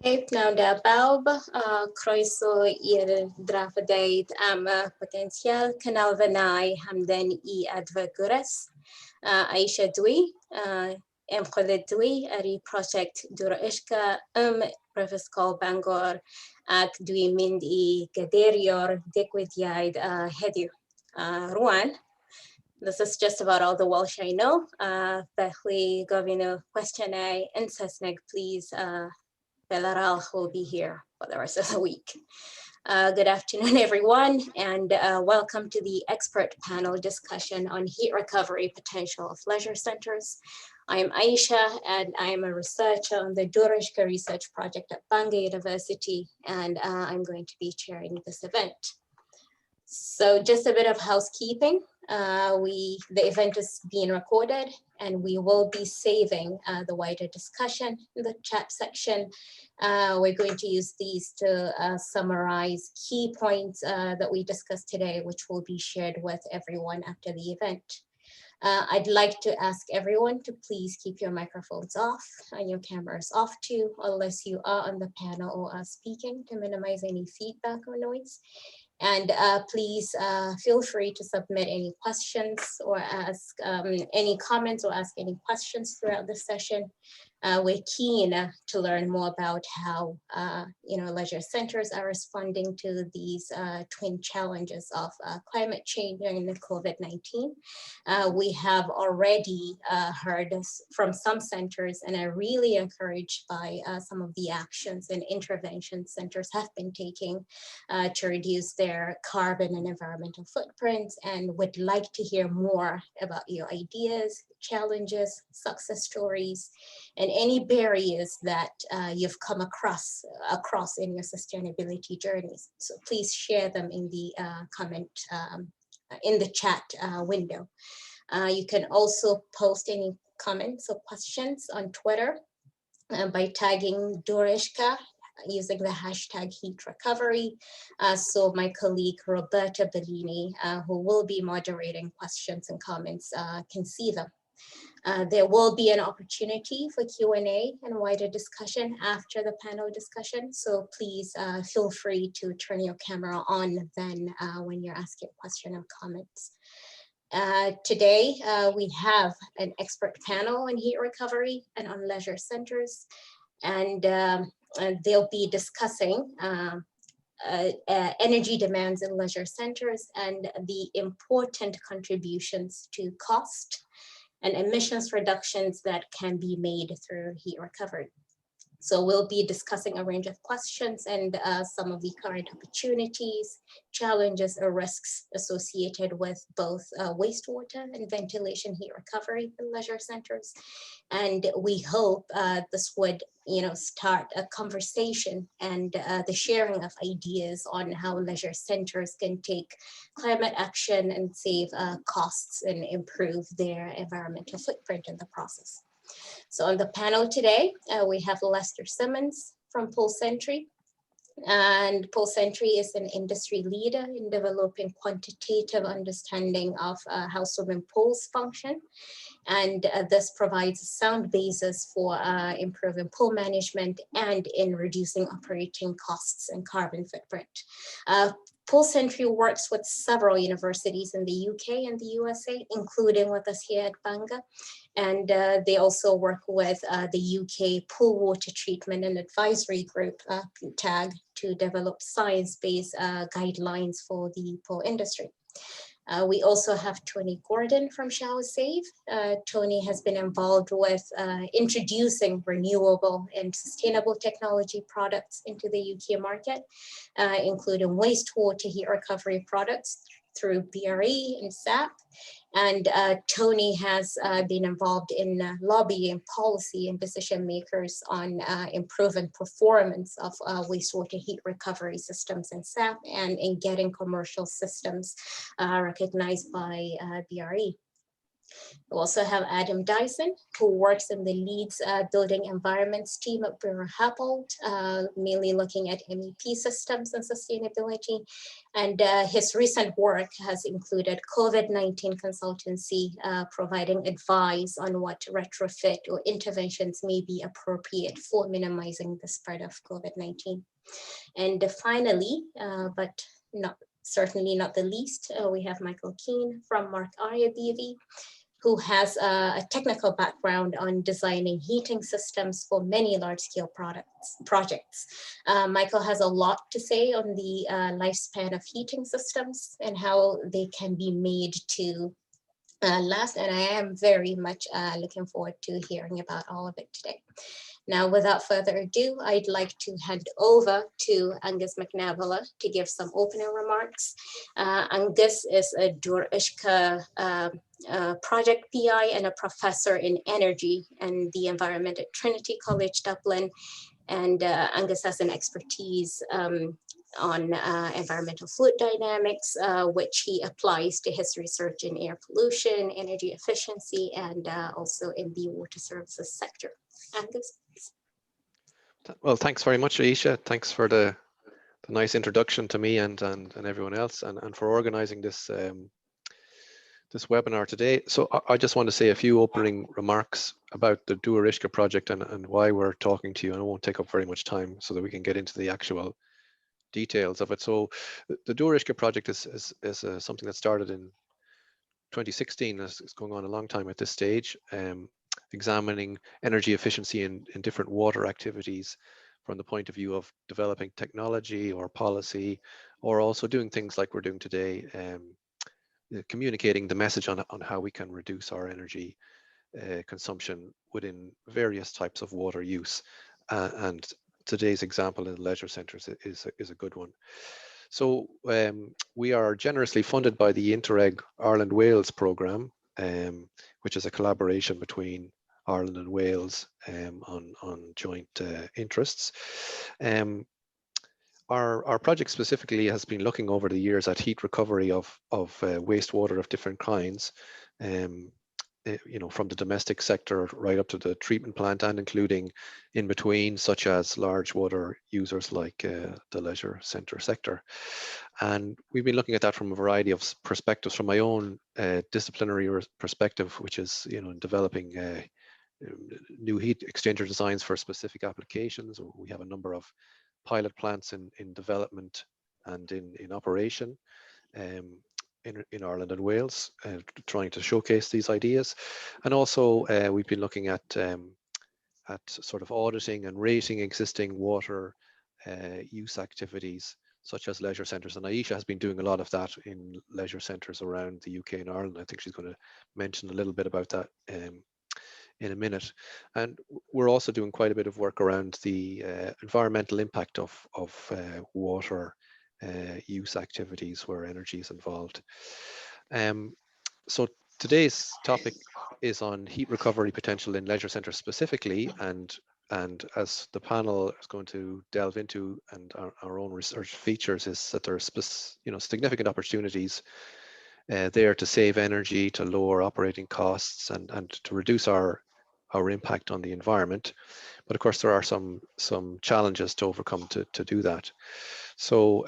Nou de Baub, croeso i'r drafodau am y potensial cynnal fynnau hamdden I adfygwrys. Eisiau dwi, ymchwilydwy ar ei prosiect dŵr ysga Brifysgol Bangor ac dwi'n mynd I gaderio'r digwyddiad heddiw. Rwan, this is just about all the Welsh I know. Felly gofyn nhw cwestiynau yn Saesneg, please. Belaralch will be here for the rest of the week. Good afternoon, everyone, and welcome to the expert panel discussion on heat recovery potential of leisure centers. I am Aisha, and I am a researcher on the Durishka Research Project at Bangor University, and I'm going to be chairing this event. So just a bit of housekeeping. The event is being recorded, and we will be saving the wider discussion in the chat section. We're going to use these to summarize key points that we discussed today, which will be shared with everyone after the event. I'd like to ask everyone to please keep your microphones off and your cameras off too, unless you are on the panel or are speaking, to minimize any feedback or noise. And please feel free to submit any questions or ask any comments or ask any questions throughout the session. We're keen to learn more about how leisure centers are responding to these twin challenges of climate change and COVID-19. We have already heard from some centers and are really encouraged by some of the actions and interventions centers have been taking to reduce their carbon and environmental footprints, and would like to hear more about your ideas, challenges, success stories, and any barriers that you've come across in your sustainability journeys. So please share them in the comment in the chat window. You can also post any comments or questions on Twitter by tagging Durishka using the hashtag HeatRecovery. So my colleague Roberta Bellini, who will be moderating questions and comments, can see them. There will be an opportunity for Q&A and wider discussion after the panel discussion. So please feel free to turn your camera on then when you're asking a question or comments. Today, we have an expert panel on heat recovery and on leisure centers. And they'll be discussing energy demands in leisure centers and the important contributions to cost and emissions reductions that can be made through heat recovery. So we'll be discussing a range of questions and some of the current opportunities, challenges, or risks associated with both wastewater and ventilation heat recovery in leisure centers. And we hope this would start a conversation and the sharing of ideas on how leisure centers can take climate action and save costs and improve their environmental footprint in the process. So on the panel today, we have Lester Simmons from PulseSentry. And PulseSentry is an industry leader in developing quantitative understanding of how swimming pools function. And this provides a sound basis for improving pool management and in reducing operating costs and carbon footprint. PulseSentry works with several universities in the UK and the USA, including with us here at Bangor. And they also work with the UK Pool Water Treatment and Advisory Group, TAG, to develop science-based guidelines for the pool industry. We also have Tony Gordon from Shower Save. Tony has been involved with introducing renewable and sustainable technology products into the UK market, including wastewater heat recovery products through BRE and SAP. And Tony has been involved in lobbying policy and decision makers on improving performance of wastewater heat recovery systems in SAP and in getting commercial systems recognized by BRE. We also have Adam Dyson, who works in the Leeds Building Environments team at Brewer Happold, mainly looking at MEP systems and sustainability. And his recent work has included COVID-19 consultancy, providing advice on what retrofit or interventions may be appropriate for minimizing the spread of COVID-19. And finally, but certainly not the least, we have Michael Keane from Mark Arya BV, who has a technical background on designing heating systems for many large-scale projects. Michael has a lot to say on the lifespan of heating systems and how they can be made to last, and I am very much looking forward to hearing about all of it today. Now, without further ado, I'd like to hand over to Angus McNavilla to give some opening remarks. Angus is a Dúr Uisce project PI and a professor in energy and the environment at Trinity College Dublin. And Angus has an expertise on environmental fluid dynamics, which he applies to his research in air pollution, energy efficiency, and also in the water services sector. Angus, please. Well, thanks very much, Aisha. Thanks for the nice introduction to me and everyone else, and for organizing this this webinar today. So I just want to say a few opening remarks about the Dúr Uisce project and why we're talking to you, and I won't take up very much time so that we can get into the actual details of it. So the Dúr Uisce project is something that started in 2016. It's going on a long time at this stage, examining energy efficiency in different water activities from the point of view of developing technology or policy, or also doing things like we're doing today, communicating the message on how we can reduce our energy consumption within various types of water use. And today's example in leisure centres is a good one. So we are generously funded by the Interreg Ireland-Wales programme, which is a collaboration between Ireland and Wales on joint interests. Our project specifically has been looking over the years at heat recovery of wastewater of different kinds, you know, from the domestic sector right up to the treatment plant, and including in between, such as large water users like the leisure centre sector. And we've been looking at that from a variety of perspectives. From my own disciplinary perspective, which is, you know, in developing new heat exchanger designs for specific applications. We have a number of pilot plants in development and in operation in Ireland and Wales, trying to showcase these ideas. And also we've been looking at sort of auditing and rating existing water use activities such as leisure centres. And Aisha has been doing a lot of that in leisure centres around the UK and Ireland. I think she's going to mention a little bit about that in a minute. And we're also doing quite a bit of work around the environmental impact of water use activities where energy is involved. So today's topic is on heat recovery potential in leisure centres specifically, and as the panel is going to delve into, and our own research features, is that there are significant opportunities there to save energy, to lower operating costs, and to reduce our impact on the environment. But of course, there are some challenges to overcome to do that. So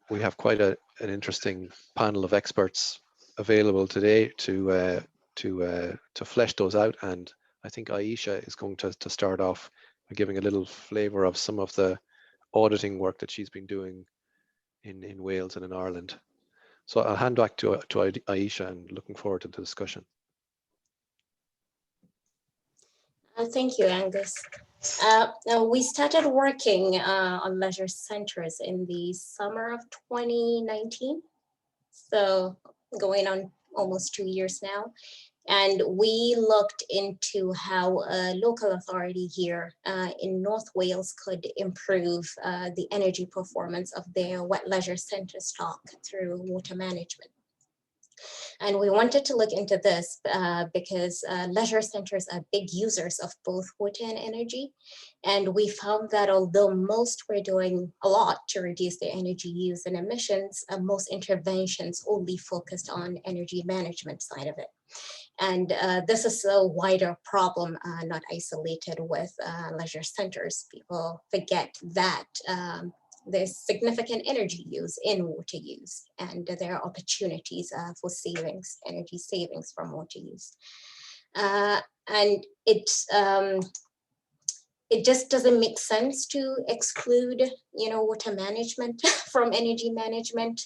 we have quite an interesting panel of experts available today to flesh those out. And I think Aisha is going to start off by giving a little flavour of some of the auditing work that she's been doing in Wales and in Ireland. So I'll hand back to Aisha, and looking forward to the discussion. Thank you, Angus. We started working on leisure centres in the summer of 2019, so going on almost 2 years now. And we looked into how a local authority here in North Wales could improve the energy performance of their wet leisure centre stock through water management. And we wanted to look into this because leisure centres are big users of both water and energy. And we found that although most were doing a lot to reduce their energy use and emissions, most interventions only focused on energy management side of it. And this is a wider problem, not isolated with leisure centers. People forget that there's significant energy use in water use, and there are opportunities for savings, energy savings from water use. And it just doesn't make sense to exclude, water management from energy management,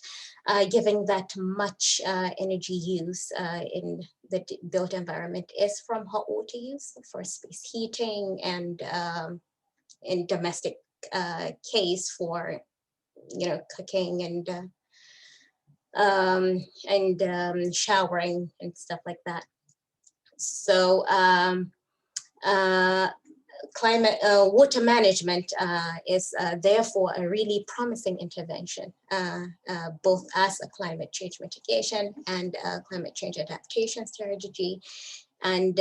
given that much energy use in the built environment is from hot water use for space heating, and in domestic case for, cooking and showering and stuff like that. So water management is therefore a really promising intervention, both as a climate change mitigation and climate change adaptation strategy. And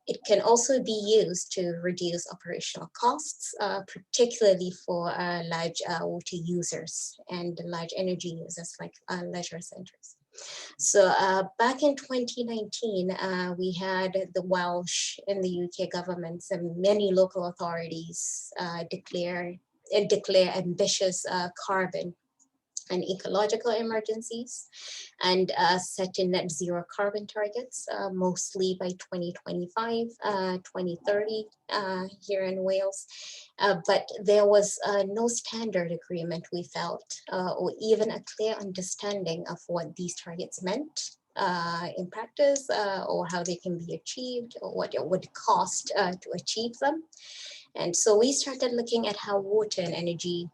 it can also be used to reduce operational costs, particularly for large water users and large energy users like leisure centers. So back in 2019, we had the Welsh and the UK governments and many local authorities declare ambitious carbon and ecological emergencies, and setting net zero carbon targets, mostly by 2025, 2030 here in Wales. But there was no standard agreement, we felt, or even a clear understanding of what these targets meant in practice, or how they can be achieved, or what it would cost to achieve them. And so we started looking at how water and energy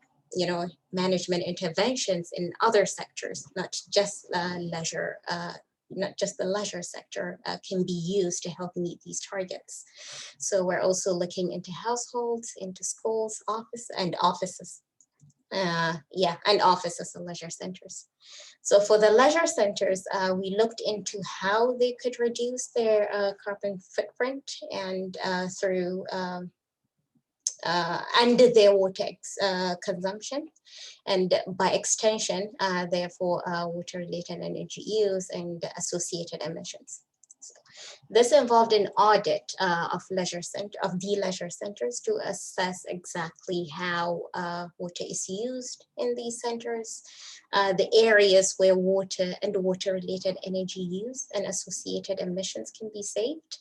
management interventions in other sectors, not just leisure, not just the leisure sector, can be used to help meet these targets. So we're also looking into households, into schools, offices, and offices and leisure centers. So for the leisure centers, we looked into how they could reduce their carbon footprint and through and their water consumption, and by extension, therefore, water-related energy use and associated emissions. So this involved an audit of the leisure centers to assess exactly how water is used in these centers, the areas where water and water-related energy use and associated emissions can be saved,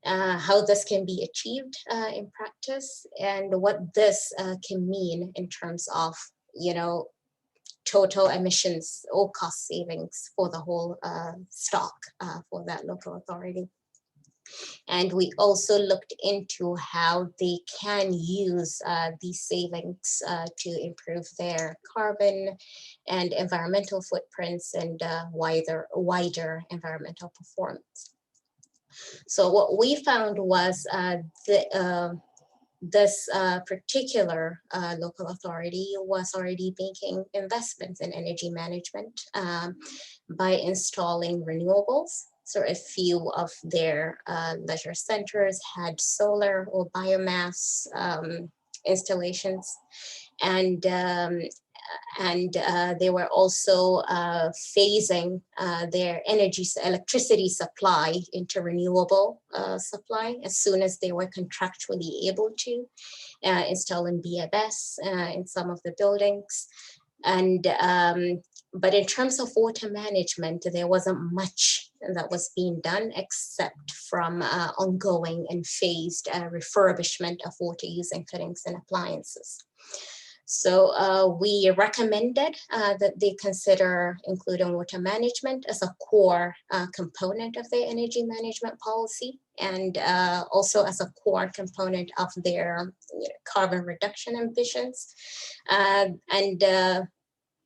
how this can be achieved in practice, and what this can mean in terms of, total emissions or cost savings for the whole stock for that local authority. And we also looked into how they can use these savings to improve their carbon and environmental footprints and wider environmental performance. So what we found was this particular local authority was already making investments in energy management by installing renewables. So a few of their leisure centers had solar or biomass installations, and they were also phasing their electricity supply into renewable supply as soon as they were contractually able to, installing BMS in some of the buildings. And but in terms of water management, there wasn't much that was being done except from ongoing and phased refurbishment of water using fittings and appliances. So we recommended that they consider including water management as a core component of their energy management policy, and also as a core component of their carbon reduction ambitions.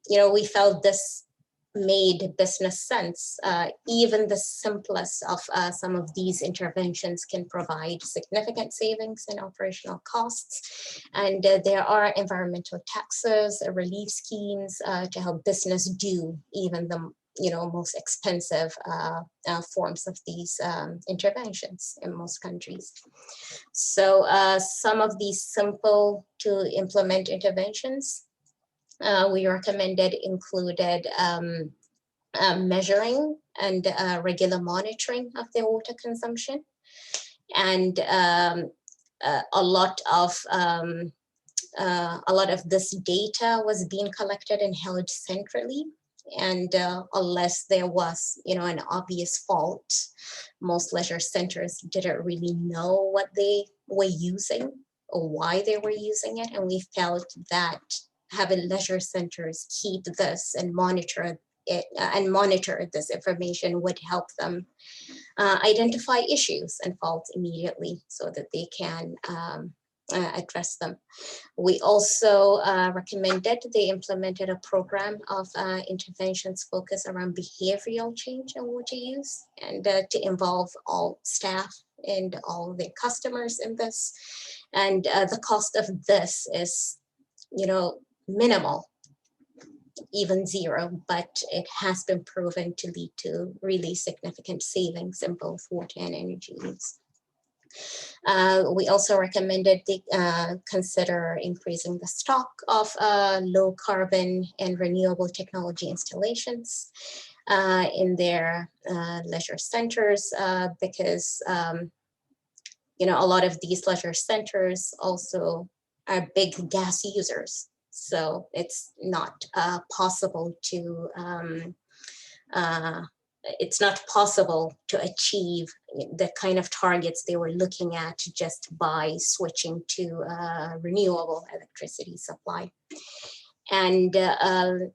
We felt this made business sense. Even the simplest of some of these interventions can provide significant savings in operational costs. And there are environmental taxes, relief schemes to help business do even the most expensive forms of these interventions in most countries. So some of these simple to implement interventions we recommended included measuring and regular monitoring of their water consumption. And a lot of this data was being collected and held centrally. And unless there was, an obvious fault, most leisure centers didn't really know what they were using or why they were using it. And we felt that having leisure centers keep this and monitor it and monitor this information would help them identify issues and faults immediately so that they can address them. We also recommended they implemented a program of interventions focused around behavioral change in water use and to involve all staff and all the customers in this. And the cost of this is, minimal, even zero, but it has been proven to lead to really significant savings in both water and energy use. We also recommended they consider increasing the stock of low carbon and renewable technology installations in their leisure centers because, a lot of these leisure centers also are big gas users. So it's not possible to achieve the kind of targets they were looking at just by switching to renewable electricity supply. And the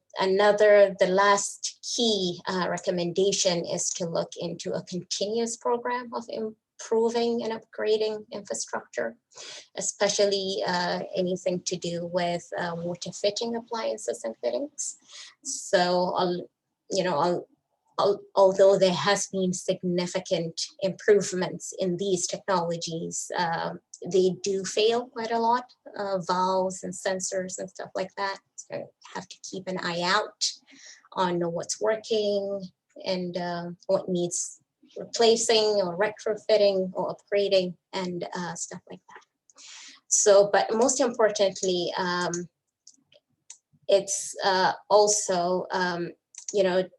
last key recommendation is to look into a continuous program of improving and upgrading infrastructure, especially anything to do with water fitting appliances and fittings. So, although there has been significant improvements in these technologies, they do fail quite a lot, valves and sensors and stuff like that. So have to keep an eye out on what's working and what needs replacing or retrofitting or upgrading and stuff like that. So, but most importantly, it's also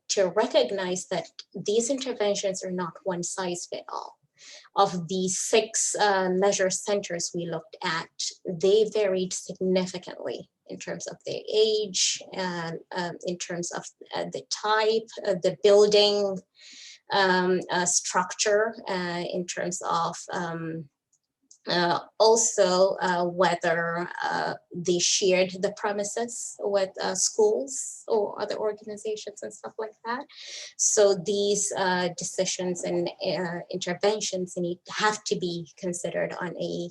to recognize that these interventions are not one size fit all. Of these 6 leisure centers we looked at, they varied significantly in terms of their age, in terms of the type, the building structure, in terms of also whether they shared the premises with schools or other organizations and stuff like that. So these decisions and interventions have to be considered on a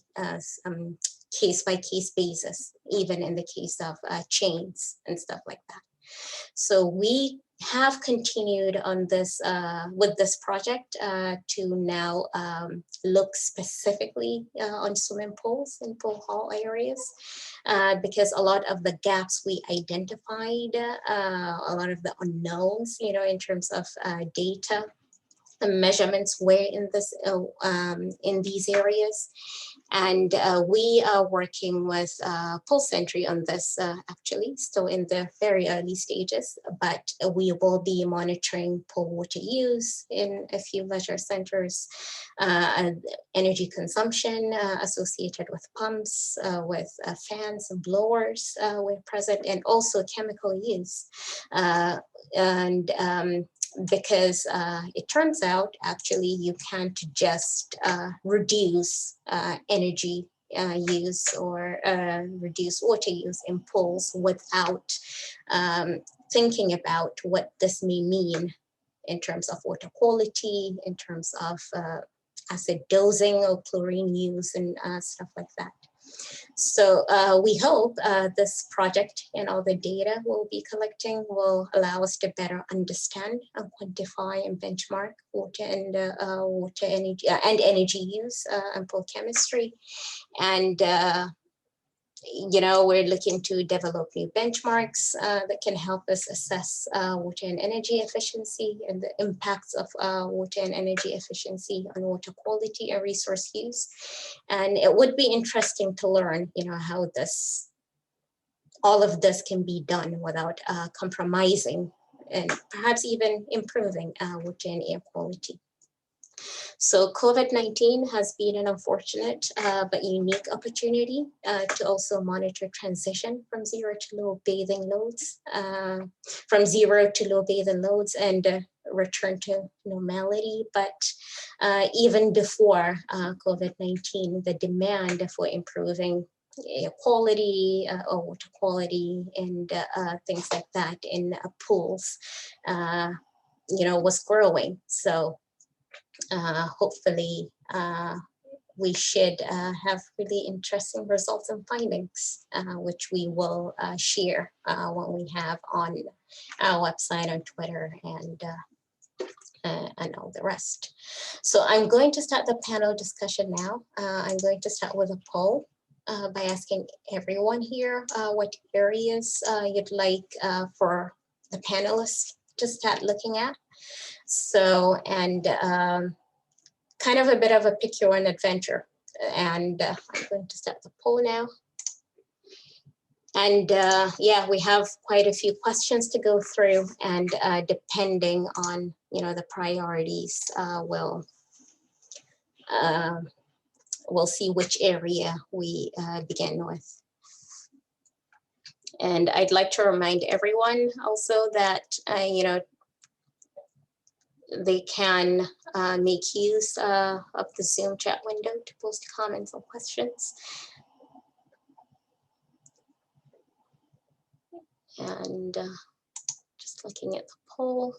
case-by-case basis, even in the case of chains and stuff like that. So we have continued on this with this project to now look specifically on swimming pools and pool hall areas because a lot of the gaps we identified, a lot of the unknowns, in terms of data, the measurements were in these areas. And we are working with Pool Sentry on this actually, still in the very early stages, but we will be monitoring pool water use in a few leisure centers, energy consumption associated with pumps, with fans and blowers were present, and also chemical use. Because it turns out actually you can't just reduce energy use or reduce water use in pools without thinking about what this may mean in terms of water quality, in terms of acid dosing or chlorine use and stuff like that. So we hope this project and all the data we'll be collecting will allow us to better understand and quantify and benchmark water and water energy and energy use and pool chemistry. And we're looking to develop new benchmarks that can help us assess water and energy efficiency and the impacts of water and energy efficiency on water quality and resource use. And it would be interesting to learn, how all of this can be done without compromising and perhaps even improving water and air quality. So COVID-19 has been an unfortunate but unique opportunity to also monitor transition from zero to low bathing loads, and return to normality. But even before COVID-19, the demand for improving air quality or water quality and things like that in pools, was growing. So hopefully we should have really interesting results and findings, which we will share when we have on our website, on Twitter, and all the rest. So I'm going to start the panel discussion now. I'm going to start with a poll by asking everyone here what areas you'd like for the panelists to start looking at. So, and kind of a bit of a pick your own adventure. And I'm going to start the poll now. And yeah, we have quite a few questions to go through, and depending on the priorities, we'll see which area we begin with. And I'd like to remind everyone also that they can make use of the Zoom chat window to post comments or questions. And just looking at the poll,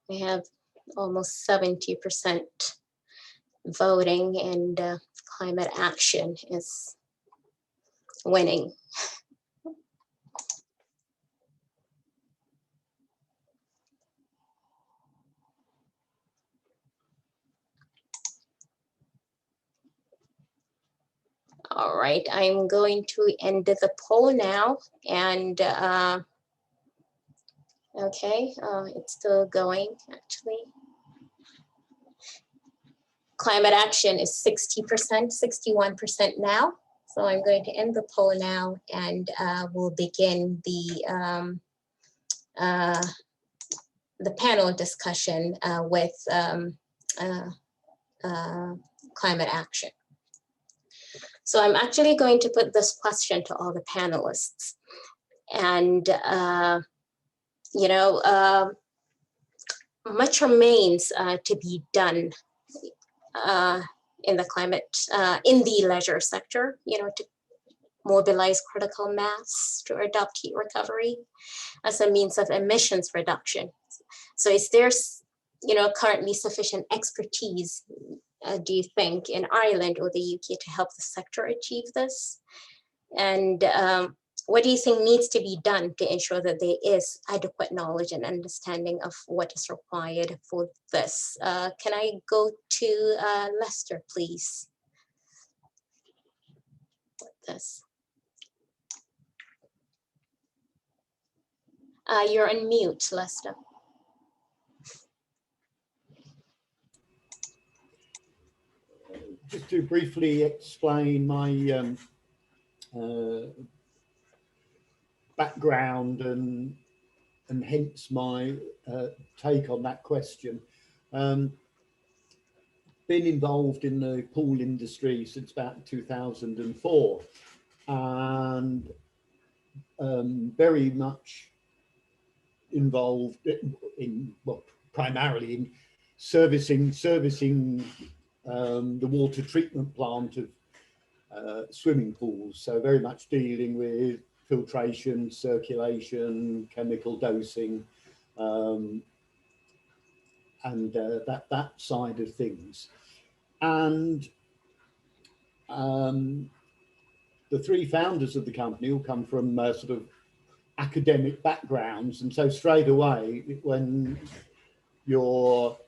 we have almost 70% voting, and climate action is winning. All right, I'm going to end the poll now, and okay, it's still going actually. Climate action is 60%, 61% now. So I'm going to end the poll now, and we'll begin the panel discussion with climate action. So I'm actually going to put this question to all the panelists, and much remains to be done in the climate, in the leisure sector, to mobilize critical mass to adopt heat recovery as a means of emissions reduction. So is there, currently sufficient expertise, do you think, in Ireland or the UK to help the sector achieve this? And what do you think needs to be done to ensure that there is adequate knowledge and understanding of what is required for this? Can I go to Lester, please? This. You're on mute, Lester. Just to briefly explain my background and hence my take on that question. Been involved in the pool industry since about 2004, and very much involved in well, primarily in servicing the water treatment plant of swimming pools. So very much dealing with filtration, circulation, chemical dosing, and that side of things. And the three founders of the company all come from sort of academic backgrounds, and so straight away when you're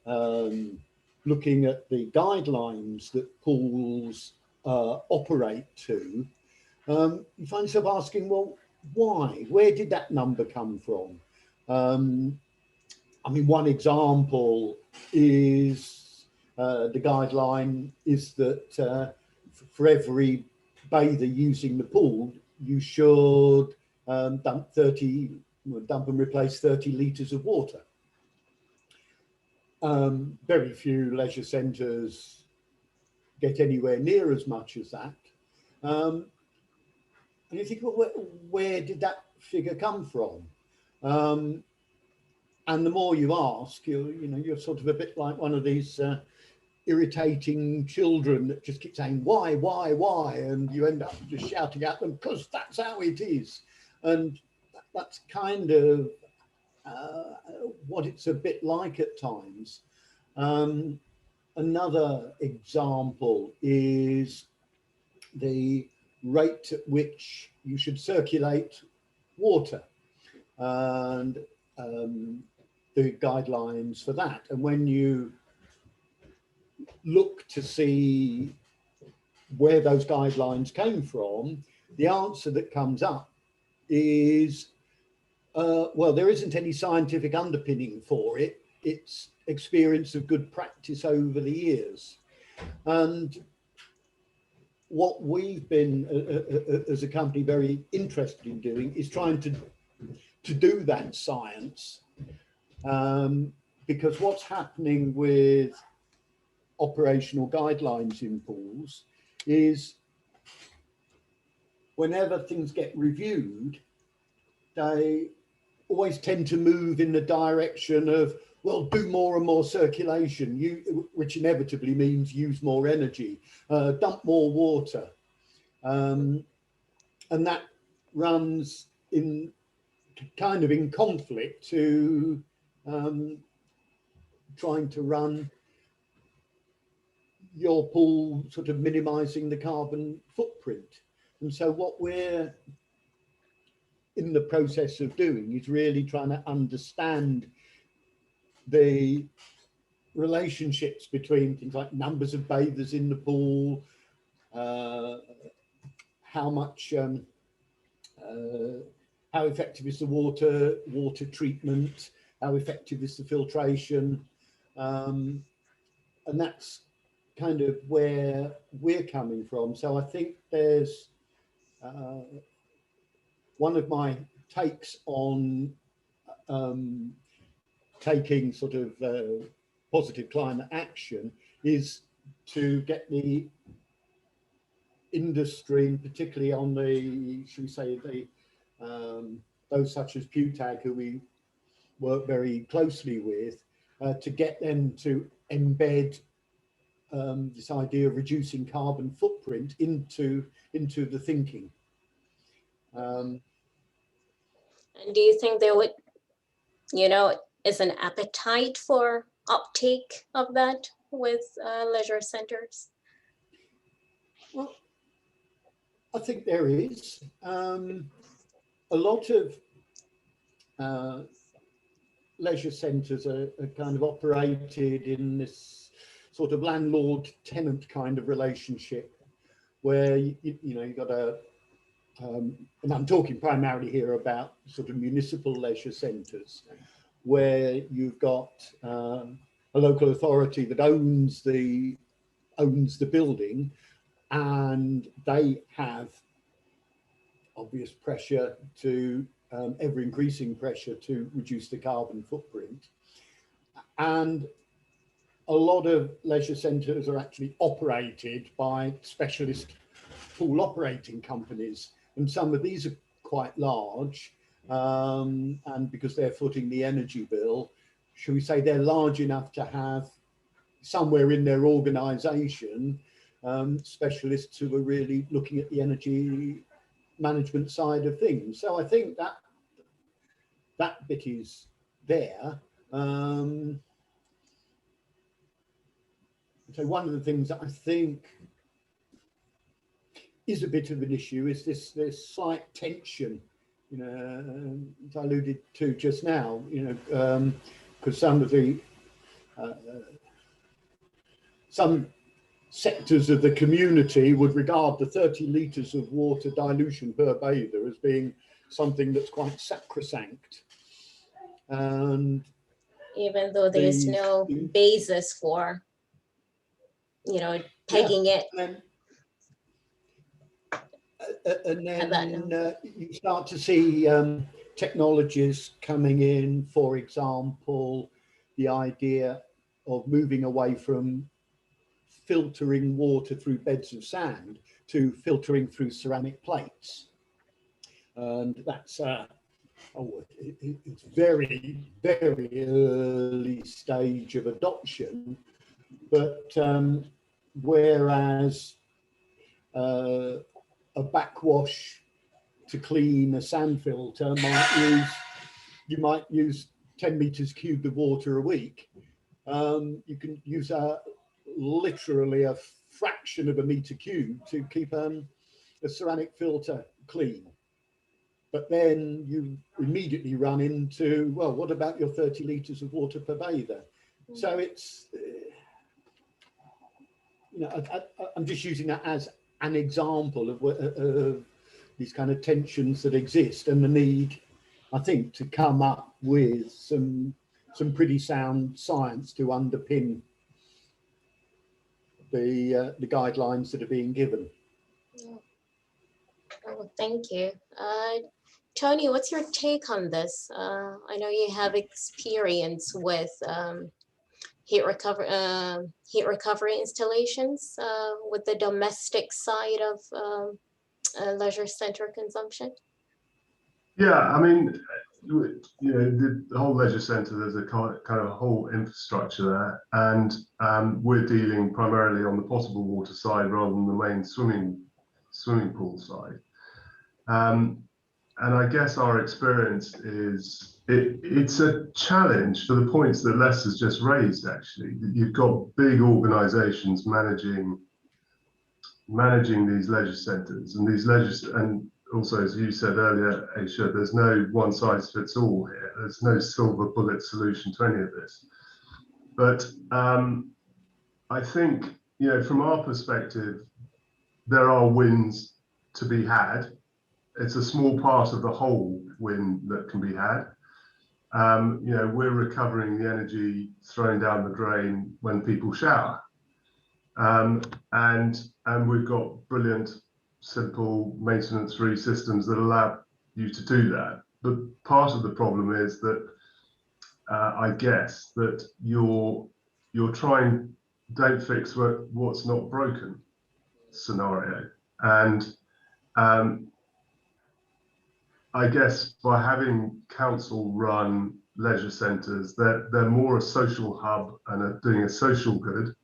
looking at the guidelines that pools operate to, you find yourself asking, well, why? Where did that number come from? I mean, one example is the guideline is that for every bather using the pool, you should dump and replace 30 litres of water. Very few leisure centres get anywhere near as much as that. And you think, well, where did that figure come from? And the more you ask, you're sort of a bit like one of these irritating children that just keep saying, why? And you end up just shouting at them, because that's how it is. And that's kind of what it's a bit like at times. Another example is the rate at which you should circulate water and the guidelines for that. And when you look to see where those guidelines came from, the answer that comes up is, well, there isn't any scientific underpinning for it. It's experience of good practice over the years. And what we've been, as a company, very interested in doing is trying to do that science. Because what's happening with operational guidelines in pools is whenever things get reviewed, they always tend to move in the direction of, well, do more and more circulation, which inevitably means use more energy, dump more water. And that runs in kind of in conflict to trying to run your pool, sort of minimizing the carbon footprint. And so what we're in the process of doing is really trying to understand the relationships between things like numbers of bathers in the pool, how much, how effective is the water treatment, how effective is the filtration, and that's kind of where we're coming from. So I think there's one of my takes on taking sort of positive climate action is to get the industry, particularly on the, should we say, the those such as PUTAG, who we work very closely with, to get them to embed this idea of reducing carbon footprint into the thinking. And do you think there would, is an appetite for uptake of that with leisure centers? Well, I think there is. A lot of leisure centres are kind of operated in this sort of landlord-tenant kind of relationship, where you've got a, and I'm talking primarily here about sort of municipal leisure centres, where you've got a local authority that owns the building, and they have obvious pressure to ever increasing pressure to reduce the carbon footprint. And a lot of leisure centres are actually operated by specialist pool operating companies. And some of these are quite large. And because they're footing the energy bill, should we say they're large enough to have somewhere in their organisation specialists who are really looking at the energy management side of things. So I think that bit is there. So one of the things that I think is a bit of an issue is this slight tension, as I alluded to just now, because some of the some sectors of the community would regard the 30 litres of water dilution per bather as being something that's quite sacrosanct. And even though there's no basis for, pegging it. And then you start to see technologies coming in, for example, the idea of moving away from filtering water through beds of sand to filtering through ceramic plates. And that's, it's very, very early stage of adoption. But whereas a backwash to clean a sand filter you might use 10 meters cubed of water a week. You can use literally a fraction of a meter cubed to keep a ceramic filter clean. But then you immediately run into, well, what about your 30 liters of water per bather? So it's, you know, I'm just using that as an example of these kind of tensions that exist, and the need, I think, to come up with some pretty sound science to underpin the guidelines that are being given. Oh, thank you. Tony, what's your take on this? I know you have experience with heat recovery installations with the domestic side of leisure center consumption. Yeah, I mean, you know, the whole leisure centre, there's a kind of whole infrastructure there, and we're dealing primarily on the potable water side rather than the main swimming pool side. And I guess our experience is it's a challenge for the points that Les has just raised. Actually, you've got big organisations managing these leisure centres, and also, as you said earlier, Aisha, there's no one size fits all here. There's no silver bullet solution to any of this. But I think, you know, from our perspective, there are wins to be had. It's a small part of the whole win that can be had. You know, we're recovering the energy thrown down the drain when people shower. And we've got brilliant, simple, maintenance-free systems that allow you to do that. But part of the problem is that I guess that you're trying, don't fix what's not broken scenario. And I guess by having council-run leisure centres, they're more a social hub and are doing a social good.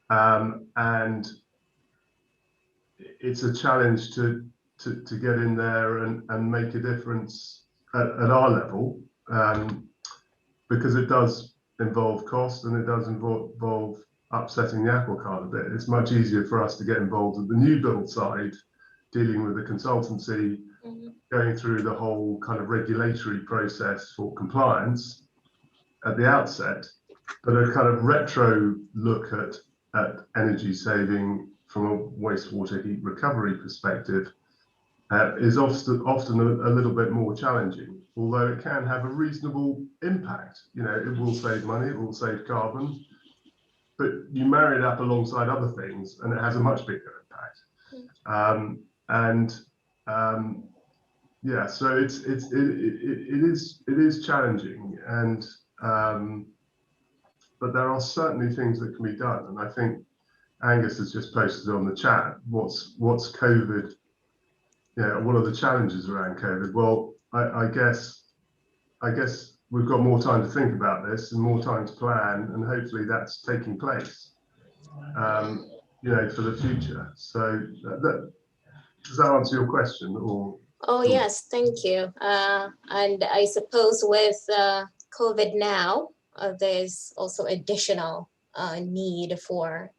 And it's a challenge to get in there and make a difference at our level, because it does involve cost and it does involve upsetting the apple cart a bit. It's much easier for us to get involved at the new build side, dealing with the consultancy, going through the whole kind of regulatory process for compliance at the outset, but a kind of retro look at energy saving from a wastewater heat recovery perspective is often a little bit more challenging, although it can have a reasonable impact. You know, it will save money, it will save carbon, but you marry it up alongside other things and it has a much bigger impact. Yeah, so it is challenging, and but there are certainly things that can be done, and I think Angus has just posted on the chat what's COVID. Yeah, what are the challenges around COVID? Well, I guess we've got more time to think about this and more time to plan, and hopefully that's taking place, you know, for the future. So does that answer your question? Or Oh yes, thank you. And I suppose with COVID now, there's also additional need for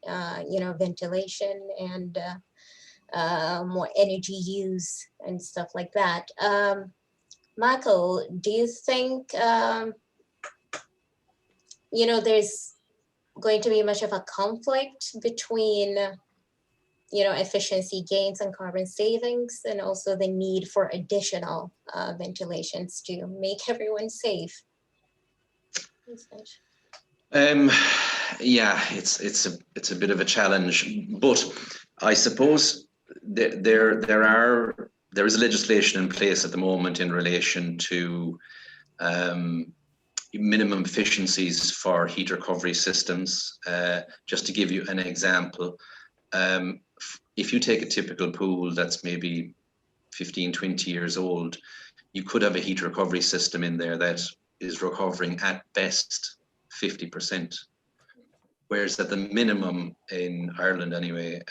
you know, ventilation and more energy use and stuff like that. Michael, do you think you know, there's going to be much of a conflict between you know, efficiency gains and carbon savings, and also the need for additional ventilations to make everyone safe? Yeah, it's a bit of a challenge, but I suppose there is legislation in place at the moment in relation to minimum efficiencies for heat recovery systems. Just to give you an example, if you take a typical pool that's maybe 15, 20 years old, you could have a heat recovery system in there that is recovering at best 50%. Whereas at the minimum in Ireland anyway,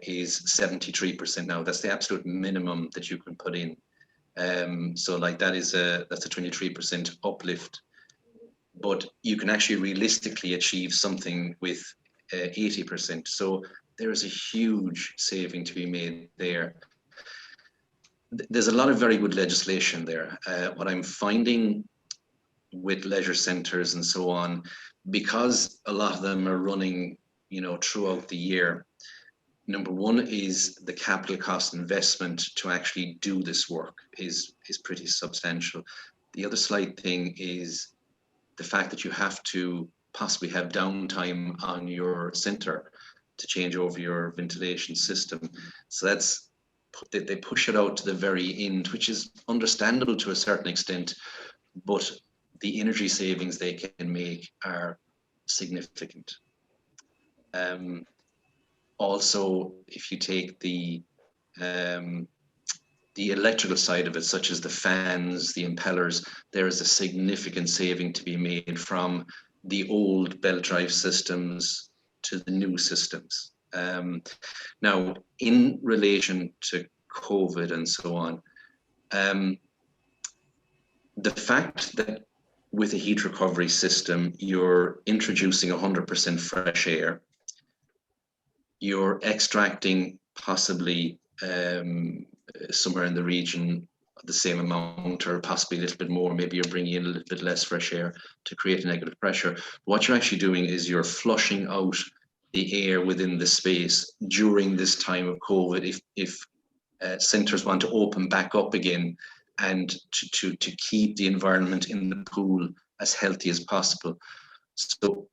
is 73% now. That's the absolute minimum that you can put in. So like that's a 23% uplift. But you can actually realistically achieve something with 80%. So there is a huge saving to be made there. There's a lot of very good legislation there. What I'm finding with leisure centres and so on, because a lot of them are running, throughout the year, number one is the capital cost investment to actually do this work is pretty substantial. The other slight thing is the fact that you have to possibly have downtime on your centre to change over your ventilation system. So they push it out to the very end, which is understandable to a certain extent, but the energy savings they can make are significant. Also, if you take the electrical side of it, such as the fans, the impellers, there is a significant saving to be made from the old belt drive systems to the new systems. Now, in relation to COVID and so on, the fact that with a heat recovery system, you're introducing 100% fresh air, you're extracting possibly somewhere in the region the same amount or possibly a little bit more, maybe you're bringing in a little bit less fresh air to create a negative pressure. What you're actually doing is you're flushing out the air within the space during this time of COVID if centres want to open back up again and to keep the environment in the pool as healthy as possible. So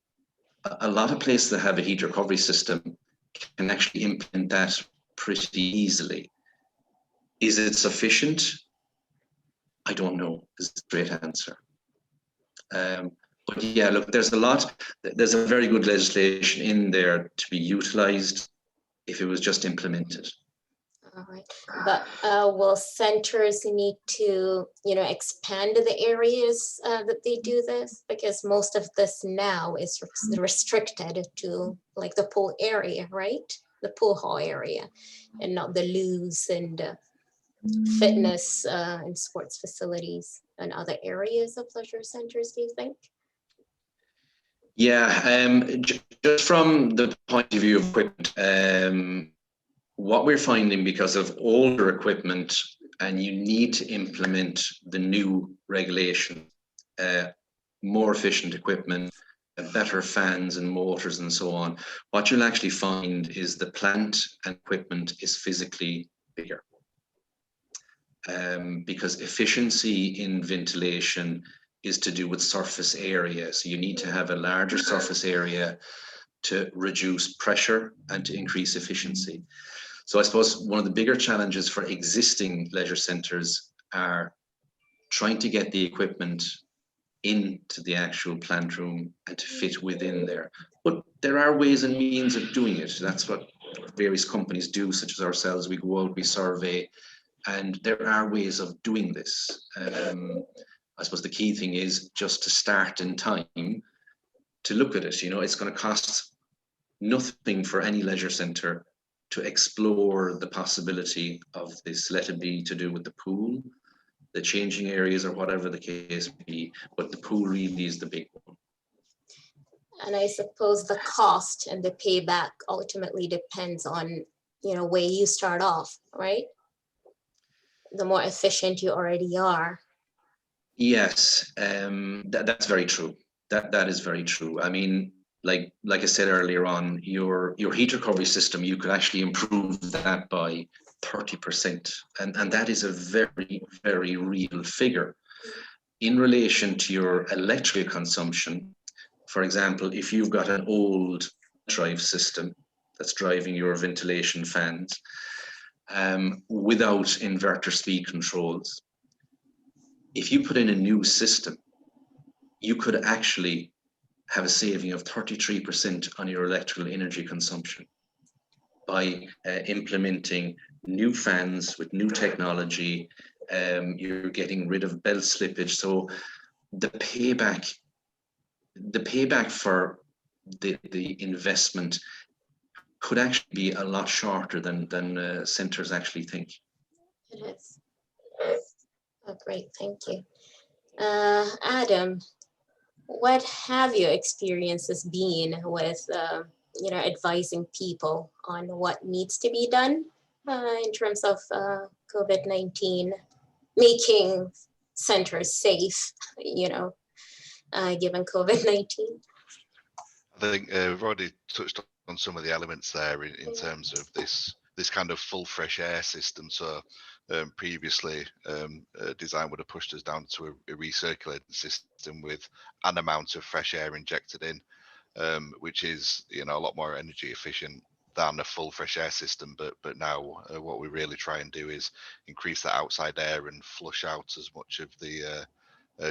a lot of places that have a heat recovery system can actually implement that pretty easily. Is it sufficient? I don't know, is the straight answer. But yeah, look, there's a very good legislation in there to be utilised if it was just implemented. All right, but will centers need to, expand the areas that they do this? Because most of this now is restricted to like the pool area, right? The pool hall area, and not the loos and fitness and sports facilities and other areas of leisure centers, do you think? Yeah, just from the point of view of equipment, what we're finding, because of older equipment and you need to implement the new regulation, more efficient equipment, better fans and motors and so on, what you'll actually find is the plant and equipment is physically bigger. Because efficiency in ventilation is to do with surface area. So you need to have a larger surface area to reduce pressure and to increase efficiency. So I suppose one of the bigger challenges for existing leisure centres are trying to get the equipment into the actual plant room and to fit within there. But there are ways and means of doing it. That's what various companies do, such as ourselves. We go out, we survey, and there are ways of doing this. I suppose the key thing is just to start in time to look at it. It's going to cost nothing for any leisure centre to explore the possibility of this, let it be to do with the pool, the changing areas, or whatever the case may be, but the pool really is the big one. And I suppose the cost and the payback ultimately depends on, where you start off, right? The more efficient you already are. Yes, that's very true. That is very true. I mean, like I said earlier on, your heat recovery system, you could actually improve that by 30%. And that is a very, very real figure. In relation to your electrical consumption, for example, if you've got an old drive system that's driving your ventilation fans, without inverter speed controls. If you put in a new system, you could actually have a saving of 33% on your electrical energy consumption by implementing new fans with new technology. You're getting rid of belt slippage. So the payback for the investment could actually be a lot shorter than centers actually think. It is. Oh, great, thank you. Adam, what have your experiences been with advising people on what needs to be done in terms of COVID-19, making centers safe, given COVID-19? I think we've already touched on some of the elements there in terms of this kind of full fresh air system. So previously design would have pushed us down to a recirculating system with an amount of fresh air injected in, which is a lot more energy efficient than a full fresh air system. But now what we really try and do is increase that outside air and flush out as much of the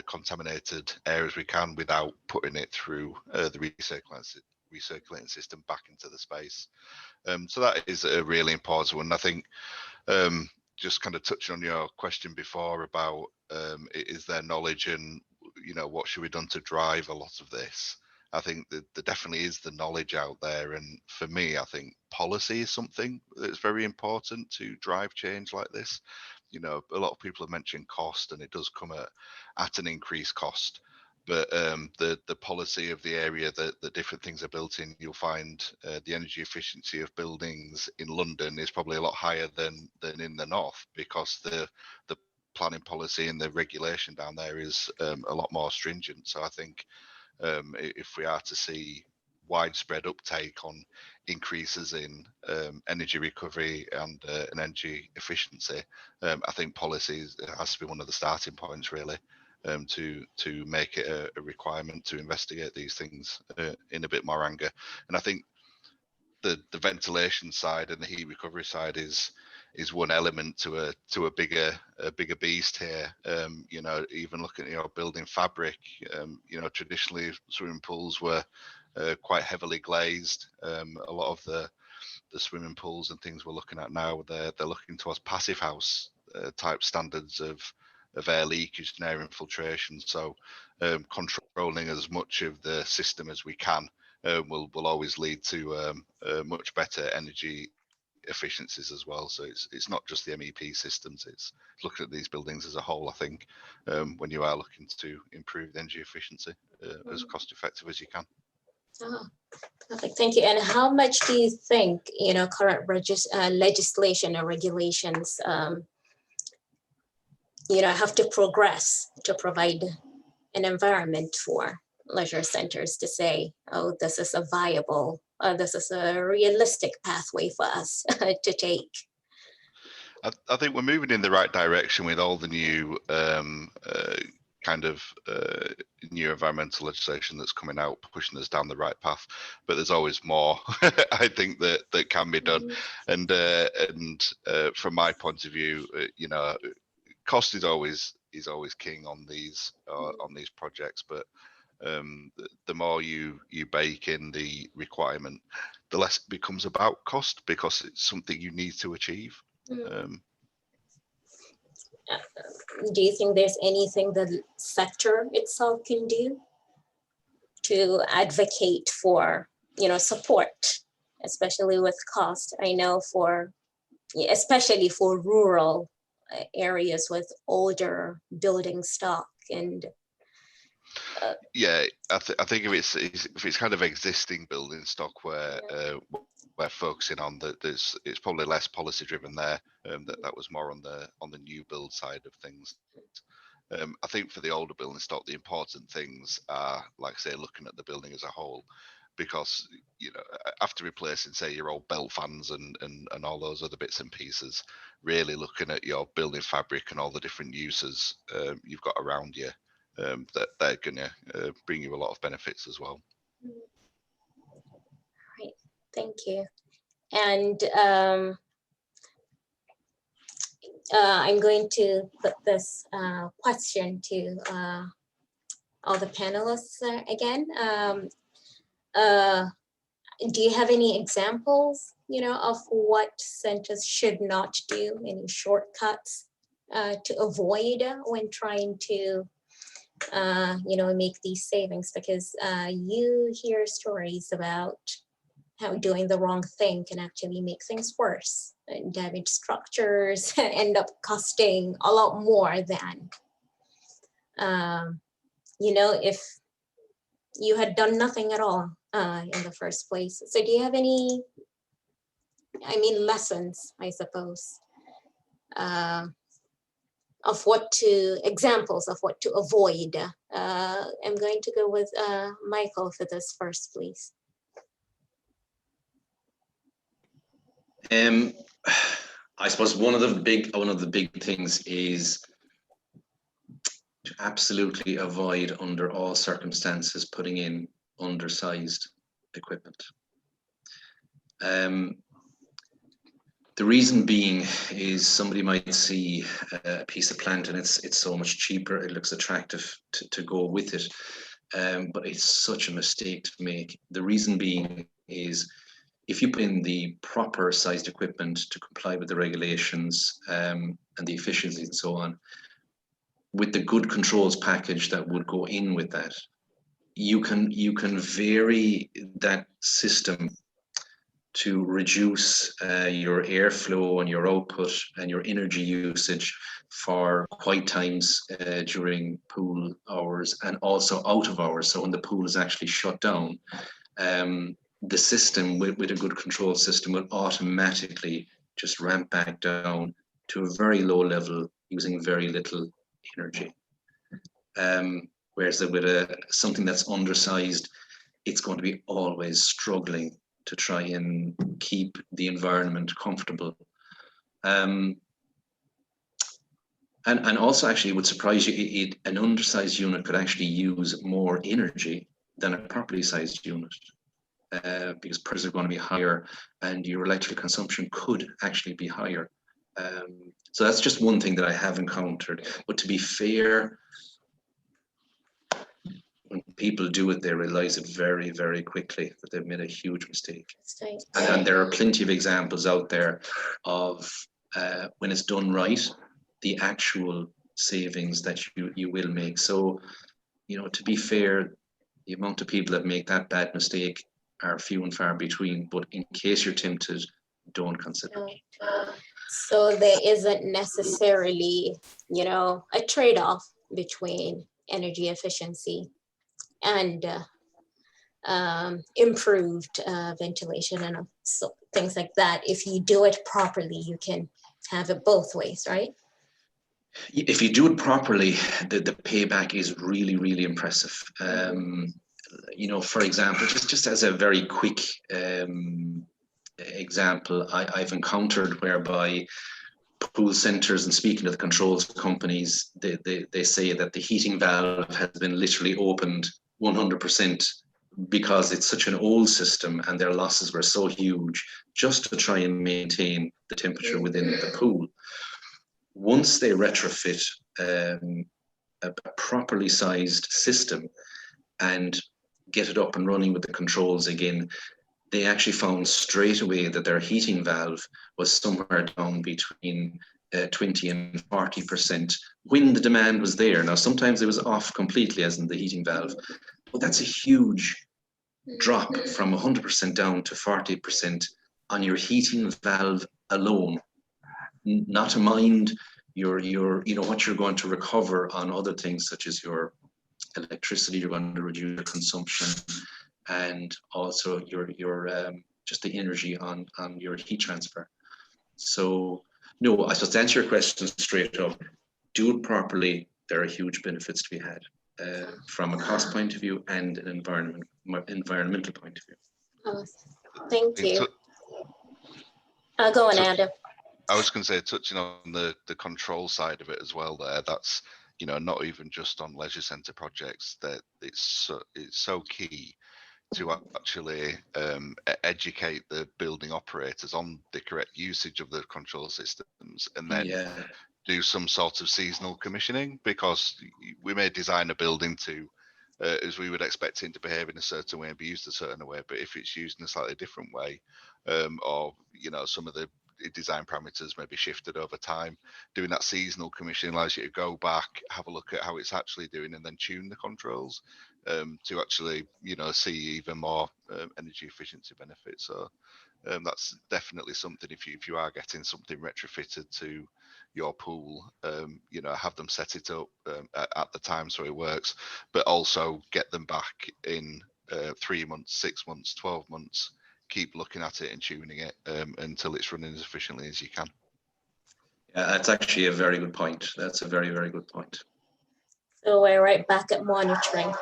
contaminated air as we can without putting it through the recirculating system back into the space. So that is a really important one. I think just kind of touching on your question before about is there knowledge and what should be done to drive a lot of this. I think that there definitely is the knowledge out there, and for me I think policy is something that's very important to drive change like this. A lot of people have mentioned cost, and it does come at an increased cost, but the policy of the area that different things are built in, you'll find the energy efficiency of buildings in London is probably a lot higher than in the north, because the planning policy and the regulation down there is a lot more stringent. So I think if we are to see widespread uptake on increases in energy recovery and energy efficiency, I think policy has to be one of the starting points really, to make it a requirement to investigate these things in a bit more anger. And I think the ventilation side and the heat recovery side is one element to a bigger beast here. Even looking at your building fabric, traditionally swimming pools were quite heavily glazed. A lot of the swimming pools and things we're looking at now, they're looking towards passive house type standards of air leakage and air infiltration. So controlling as much of the system as we can will always lead to much better energy efficiencies as well. So it's not just the MEP systems, it's looking at these buildings as a whole. I think when you are looking to improve the energy efficiency as cost effective as you can. Oh, perfect, thank you. And how much do you think current legislation or regulations have to progress to provide an environment for leisure centers to say, oh, this is a viable, this is a realistic pathway for us to take? I think we're moving in the right direction with all the new new environmental legislation that's coming out, pushing us down the right path. But there's always more, I think, that can be done. And from my point of view, cost is always king on these projects. But the more you bake in the requirement, the less it becomes about cost, because it's something you need to achieve. Do you think there's anything the sector itself can do to advocate for, support, especially with cost? I know especially for rural areas with older building stock and. I think if it's kind of existing building stock where we're focusing on it's probably less policy driven there. That was more on the new build side of things. I think for the older building stock, the important things are, like I say, looking at the building as a whole, because after replacing, say, your old belt fans and all those other bits and pieces, really looking at your building fabric and all the different uses you've got around you, that they're going to bring you a lot of benefits as well. Right, thank you. And I'm going to put this question to all the panelists again. Do you have any examples, of what centers should not do, any shortcuts to avoid when trying to, make these savings? Because you hear stories about how doing the wrong thing can actually make things worse, and damage structures end up costing a lot more than, if you had done nothing at all in the first place. So do you have any, lessons, I suppose, of examples of what to avoid? I'm going to go with Michael for this first, please. I suppose one of the big things is to absolutely avoid, under all circumstances, putting in undersized equipment. The reason being is somebody might see a piece of plant and it's so much cheaper, it looks attractive to go with it, but it's such a mistake to make. The reason being is, if you put in the proper sized equipment to comply with the regulations and the efficiency and so on, with the good controls package that would go in with that, you can vary that system to reduce your airflow and your output and your energy usage for quiet times during pool hours and also out of hours. So when the pool is actually shut down, the system with a good control system will automatically just ramp back down to a very low level using very little energy. Whereas with something that's undersized, it's going to be always struggling to try and keep the environment comfortable. And also, actually, it would surprise you, an undersized unit could actually use more energy than a properly sized unit. Because prices are going to be higher and your electrical consumption could actually be higher. So that's just one thing that I have encountered. But to be fair, when people do it, they realize it very, very quickly that they've made a huge mistake. And there are plenty of examples out there of when it's done right, the actual savings that you will make. So, to be fair, the amount of people that make that bad mistake are few and far between, but in case you're tempted, don't consider it. So there isn't necessarily, a trade-off between energy efficiency and improved ventilation and so things like that. If you do it properly, you can have it both ways, right? If you do it properly, the payback is really, really impressive. For example, just as a very quick example, I've encountered whereby pool centers, and speaking to the controls companies, they say that the heating valve has been literally opened 100% because it's such an old system and their losses were so huge just to try and maintain the temperature within the pool. Once they retrofit a properly sized system and get it up and running with the controls again, they actually found straight away that their heating valve was somewhere down between 20 and 40% when the demand was there. Now, sometimes it was off completely, as in the heating valve, but that's a huge drop from 100% down to 40% on your heating valve alone. Not to mind your what you're going to recover on other things such as your electricity. You're going to reduce your consumption, and also your just the energy on your heat transfer. So no, I suppose to answer your question straight up, do it properly. There are huge benefits to be had from a cost point of view and an environmental point of view. Oh, thank you. Go on, Adam. I was going to say, touching on the control side of it as well there, that's, not even just on leisure centre projects, that it's so key to actually educate the building operators on the correct usage of the control systems, and then do some sort of seasonal commissioning, because we may design a building to as we would expect it to behave in a certain way and be used a certain way, but if it's used in a slightly different way, or some of the design parameters may be shifted over time, doing that seasonal commissioning allows you to go back, have a look at how it's actually doing, and then tune the controls to actually see even more energy efficiency benefits. So that's definitely something, if you are getting something retrofitted to your pool, have them set it up at the time so it works, but also get them back in 3 months, 6 months, 12 months. Keep looking at it and tuning it until it's running as efficiently as you can. Yeah, that's actually a very good point. That's a very, very good point. So we're right back at monitoring.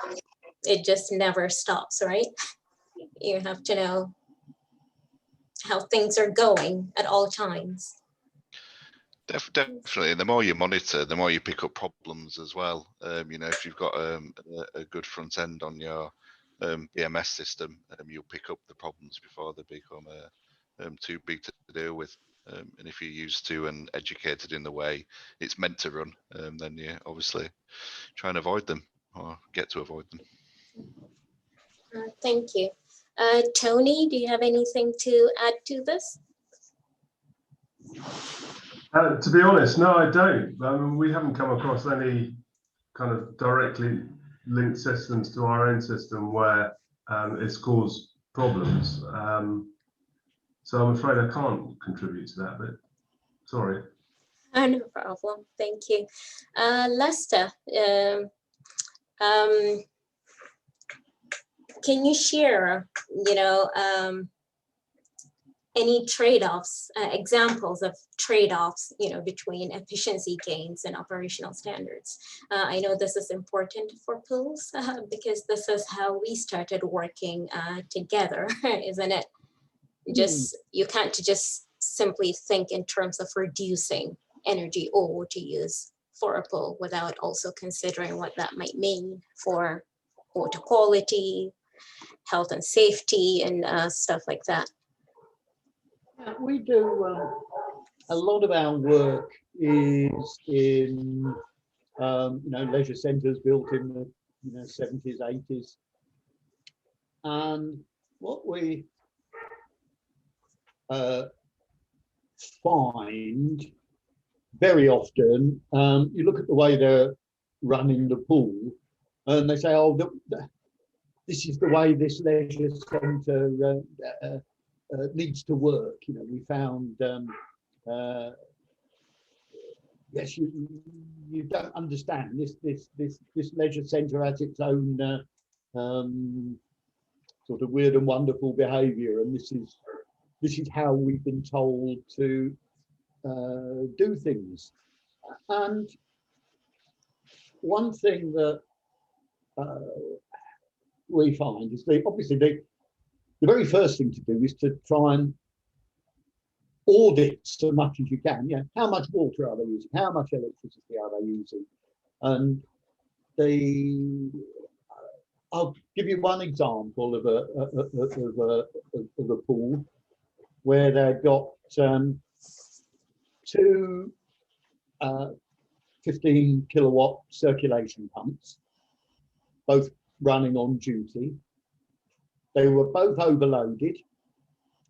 It just never stops, right? You have to know how things are going at all times. Definitely. The more you monitor, the more you pick up problems as well. If you've got a good front end on your BMS system, you'll pick up the problems before they become too big to deal with. And if you're used to and educated in the way it's meant to run, then you obviously try and avoid them or get to avoid them. Thank you. Tony, do you have anything to add to this? To be honest, no, I don't. I mean, we haven't come across any kind of directly linked systems to our own system where it's caused problems. So I'm afraid I can't contribute to that bit. Sorry. No problem. Thank you. Lester, can you share, any trade-offs, examples of trade-offs, between efficiency gains and operational standards? I know this is important for pools because this is how we started working together, isn't it? You can't just simply think in terms of reducing energy or to use for a pool without also considering what that might mean for water quality, health and safety, and stuff like that. Yeah, we do a lot of our work is in leisure centres built in the 70s, 80s, and what we find very often, you look at the way they're running the pool, and they say, "Oh, this is the way this leisure centre needs to work." We found, yes, you don't understand this leisure centre has its own sort of weird and wonderful behaviour, and this is how we've been told to do things. And one thing that we find is obviously the very first thing to do is to try and audit so much as you can. How much water are they using? How much electricity are they using? And I'll give you one example of a pool where they've got two 15 kilowatt circulation pumps, both running on duty. They were both overloaded,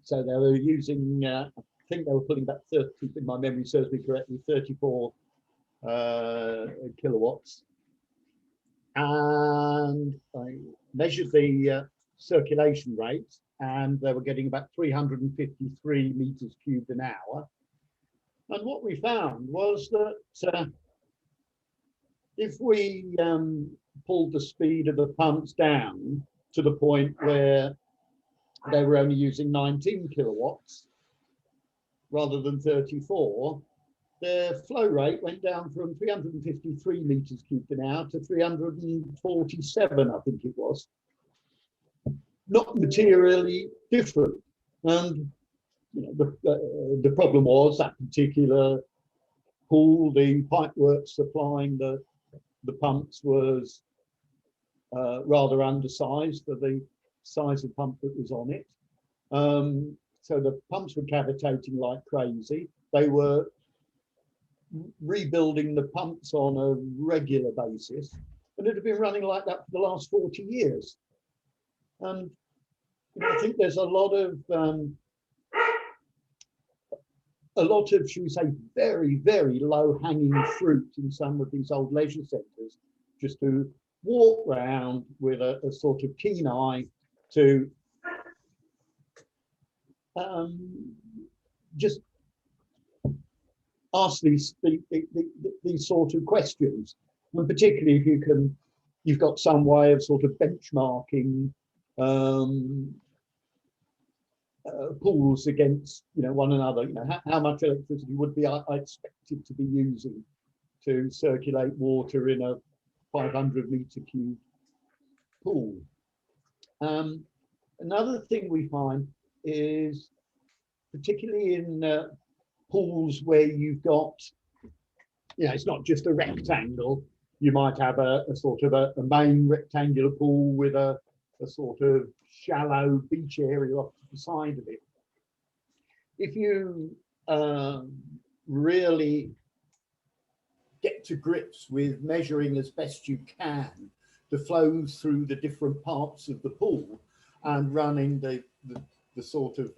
so they were using, I think they were putting about 30, if my memory serves me correctly, 34 kilowatts. And I measured the circulation rate, and they were getting about 353 meters cubed an hour. And what we found was that if we pulled the speed of the pumps down to the point where they were only using 19 kilowatts rather than 34, their flow rate went down from 353 meters cubed an hour to 347, I think it was. Not materially different. And the problem was that particular pool, the pipework supplying the pumps was rather undersized for the size of pump that was on it. So the pumps were cavitating like crazy. They were rebuilding the pumps on a regular basis, and it had been running like that for the last 40 years. And I think there's a lot of, should we say, very, very low-hanging fruit in some of these old leisure centres, just to walk around with a sort of keen eye to just ask these sort of questions, and particularly if you've got some way of sort of benchmarking pools against one another. How much electricity would be I expected to be using to circulate water in a 500 meter cube pool. Another thing we find is, particularly in pools where you've got, it's not just a rectangle. You might have a sort of a main rectangular pool with a sort of shallow beach area off to the side of it. If you really get to grips with measuring as best you can the flows through the different parts of the pool and running the sort of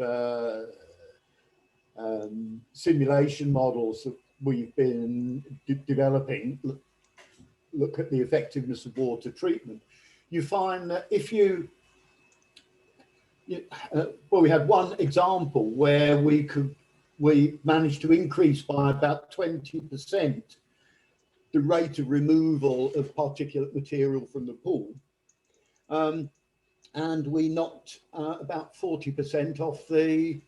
simulation models that we've been developing, look at the effectiveness of water treatment, you find that if we had one example where we managed to increase by about 20% the rate of removal of particulate material from the pool, and we knocked about 40% off the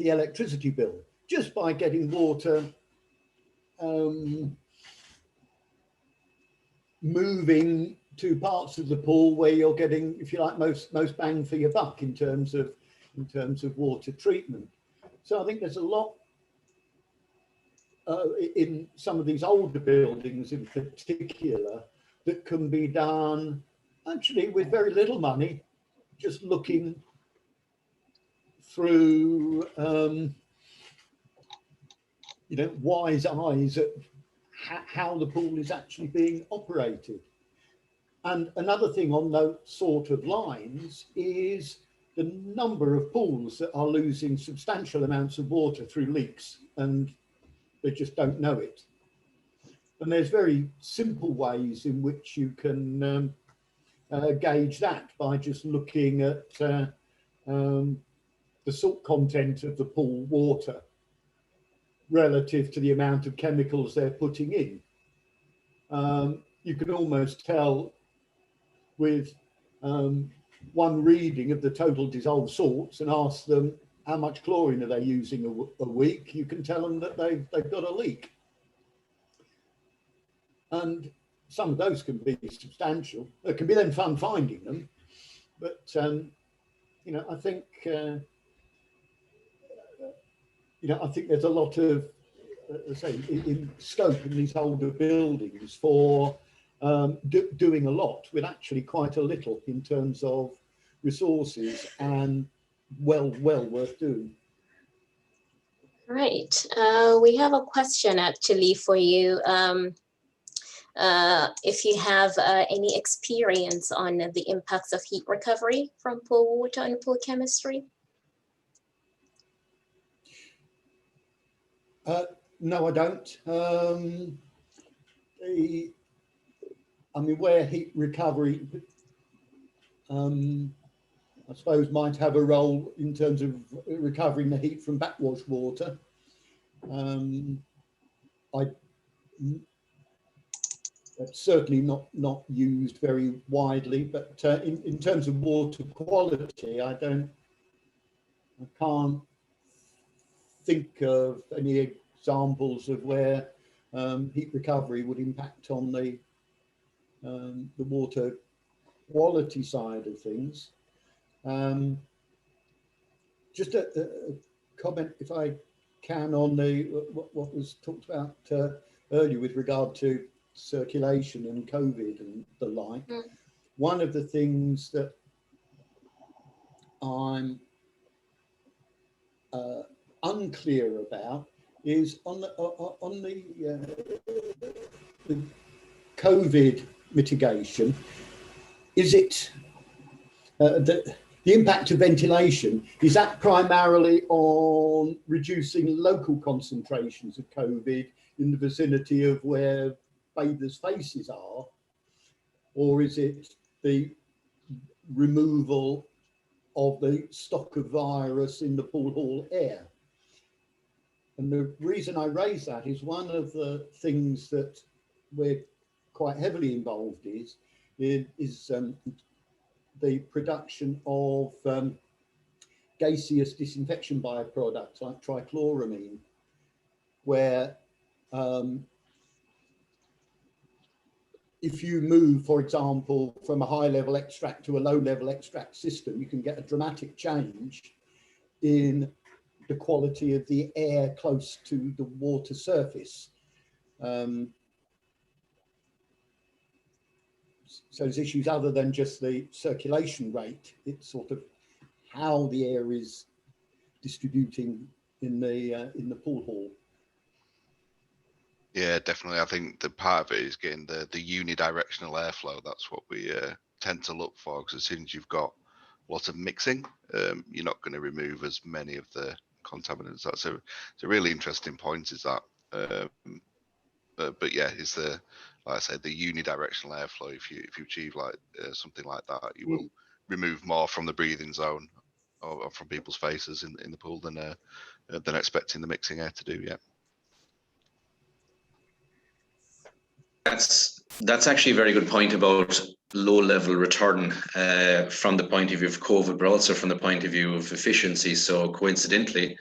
electricity bill just by getting water moving to parts of the pool where you're getting, if you like, most bang for your buck in terms of water treatment. So I think there's a lot in some of these older buildings in particular that can be done actually with very little money, just looking through wise eyes at how the pool is actually being operated. And another thing on those sort of lines is the number of pools that are losing substantial amounts of water through leaks, and they just don't know it. And there's very simple ways in which you can gauge that by just looking at the salt content of the pool water relative to the amount of chemicals they're putting in. You can almost tell with one reading of the total dissolved salts and ask them how much chlorine are they using a week. You can tell them that they've got a leak. And some of those can be substantial. It can be then fun finding them, but I think I think there's a lot of in scope in these older buildings for doing a lot with actually quite a little in terms of resources, and well worth doing. Right. We have a question actually for you. If you have any experience on the impacts of heat recovery from pool water and pool chemistry? No, I don't. Where heat recovery, I suppose, might have a role in terms of recovering the heat from backwash water. That's certainly not used very widely, but in terms of water quality, I can't think of any examples of where heat recovery would impact on the water quality side of things. Just a comment, if I can, on what was talked about earlier with regard to circulation and COVID and the like. One of the things that I'm unclear about is on the COVID mitigation. Is it the impact of ventilation? Is that primarily on reducing local concentrations of COVID in the vicinity of where bathers' faces are, or is it the removal of the stock of virus in the pool hall air? And the reason I raise that is one of the things that we're quite heavily involved is the production of gaseous disinfection bioproducts like trichloramine, where if you move, for example, from a high-level extract to a low-level extract system, you can get a dramatic change in the quality of the air close to the water surface. So there's issues other than just the circulation rate. It's sort of how the air is distributing in the pool hall. Yeah, definitely. I think the part of it is getting the unidirectional airflow. That's what we tend to look for, because as soon as you've got lots of mixing, you're not going to remove as many of the contaminants. That's a really interesting point, is that. But yeah, is the, like I said, the unidirectional airflow. If you achieve like something like that, you will remove more from the breathing zone or from people's faces in the pool than expecting the mixing air to do. Yeah. That's actually a very good point about low-level return from the point of view of COVID, but also from the point of view of efficiency. So coincidentally,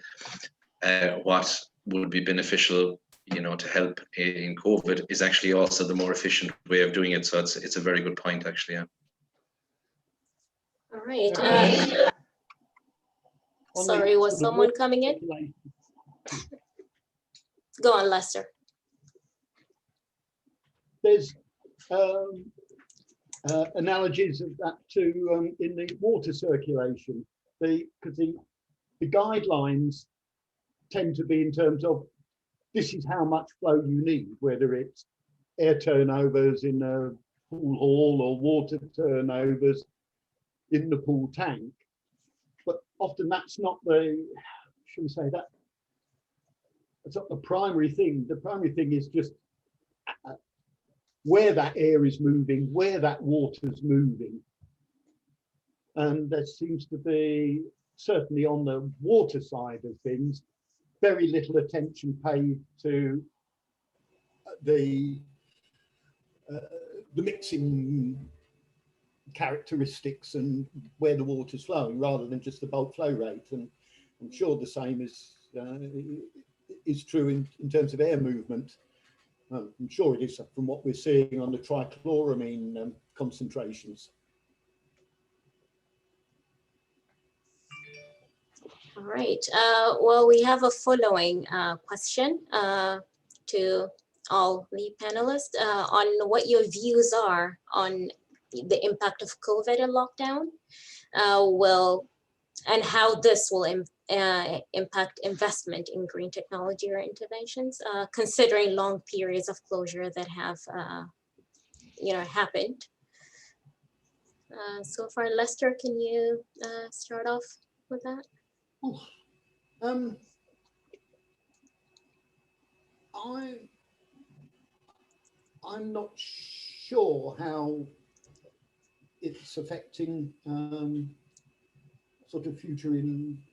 what would be beneficial, to help in COVID is actually also the more efficient way of doing it. So it's a very good point, actually. Yeah. All right. Sorry, was someone coming in? Go on, Lester. There's analogies of that to in the water circulation, because the guidelines tend to be in terms of this is how much flow you need, whether it's air turnovers in a pool hall or water turnovers in the pool tank. But often that's not the, should we say that, that's not the primary thing. The primary thing is just where that air is moving, where that water's moving. And there seems to be, certainly on the water side of things, very little attention paid to the mixing characteristics and where the water's flowing, rather than just the bulk flow rate. And I'm sure the same is true in terms of air movement. I'm sure it is from what we're seeing on the trichloramine concentrations. All right. Well, we have a following question to all the panelists on what your views are on the impact of COVID and lockdown, and how this will impact investment in green technology or interventions, considering long periods of closure that have, happened. So far, Lester, can you start off with that? Oh, I'm not sure how it's affecting sort of future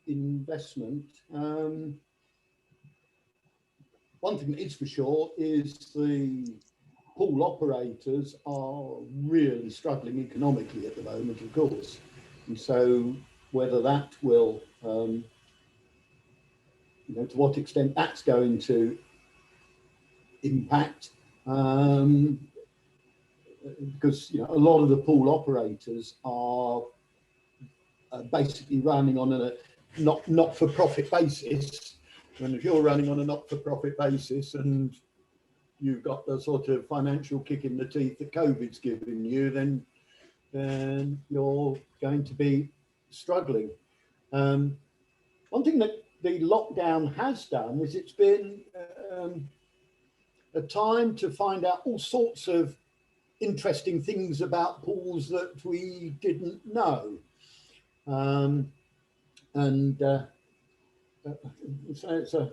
investment. One thing that is for sure is the pool operators are really struggling economically at the moment, of course. And so whether that will, to what extent that's going to impact, because a lot of the pool operators are basically running on a not-for-profit basis. And if you're running on a not-for-profit basis and you've got the sort of financial kick in the teeth that COVID's given you, then you're going to be struggling. One thing that the lockdown has done is it's been a time to find out all sorts of interesting things about pools that we didn't know. So it's a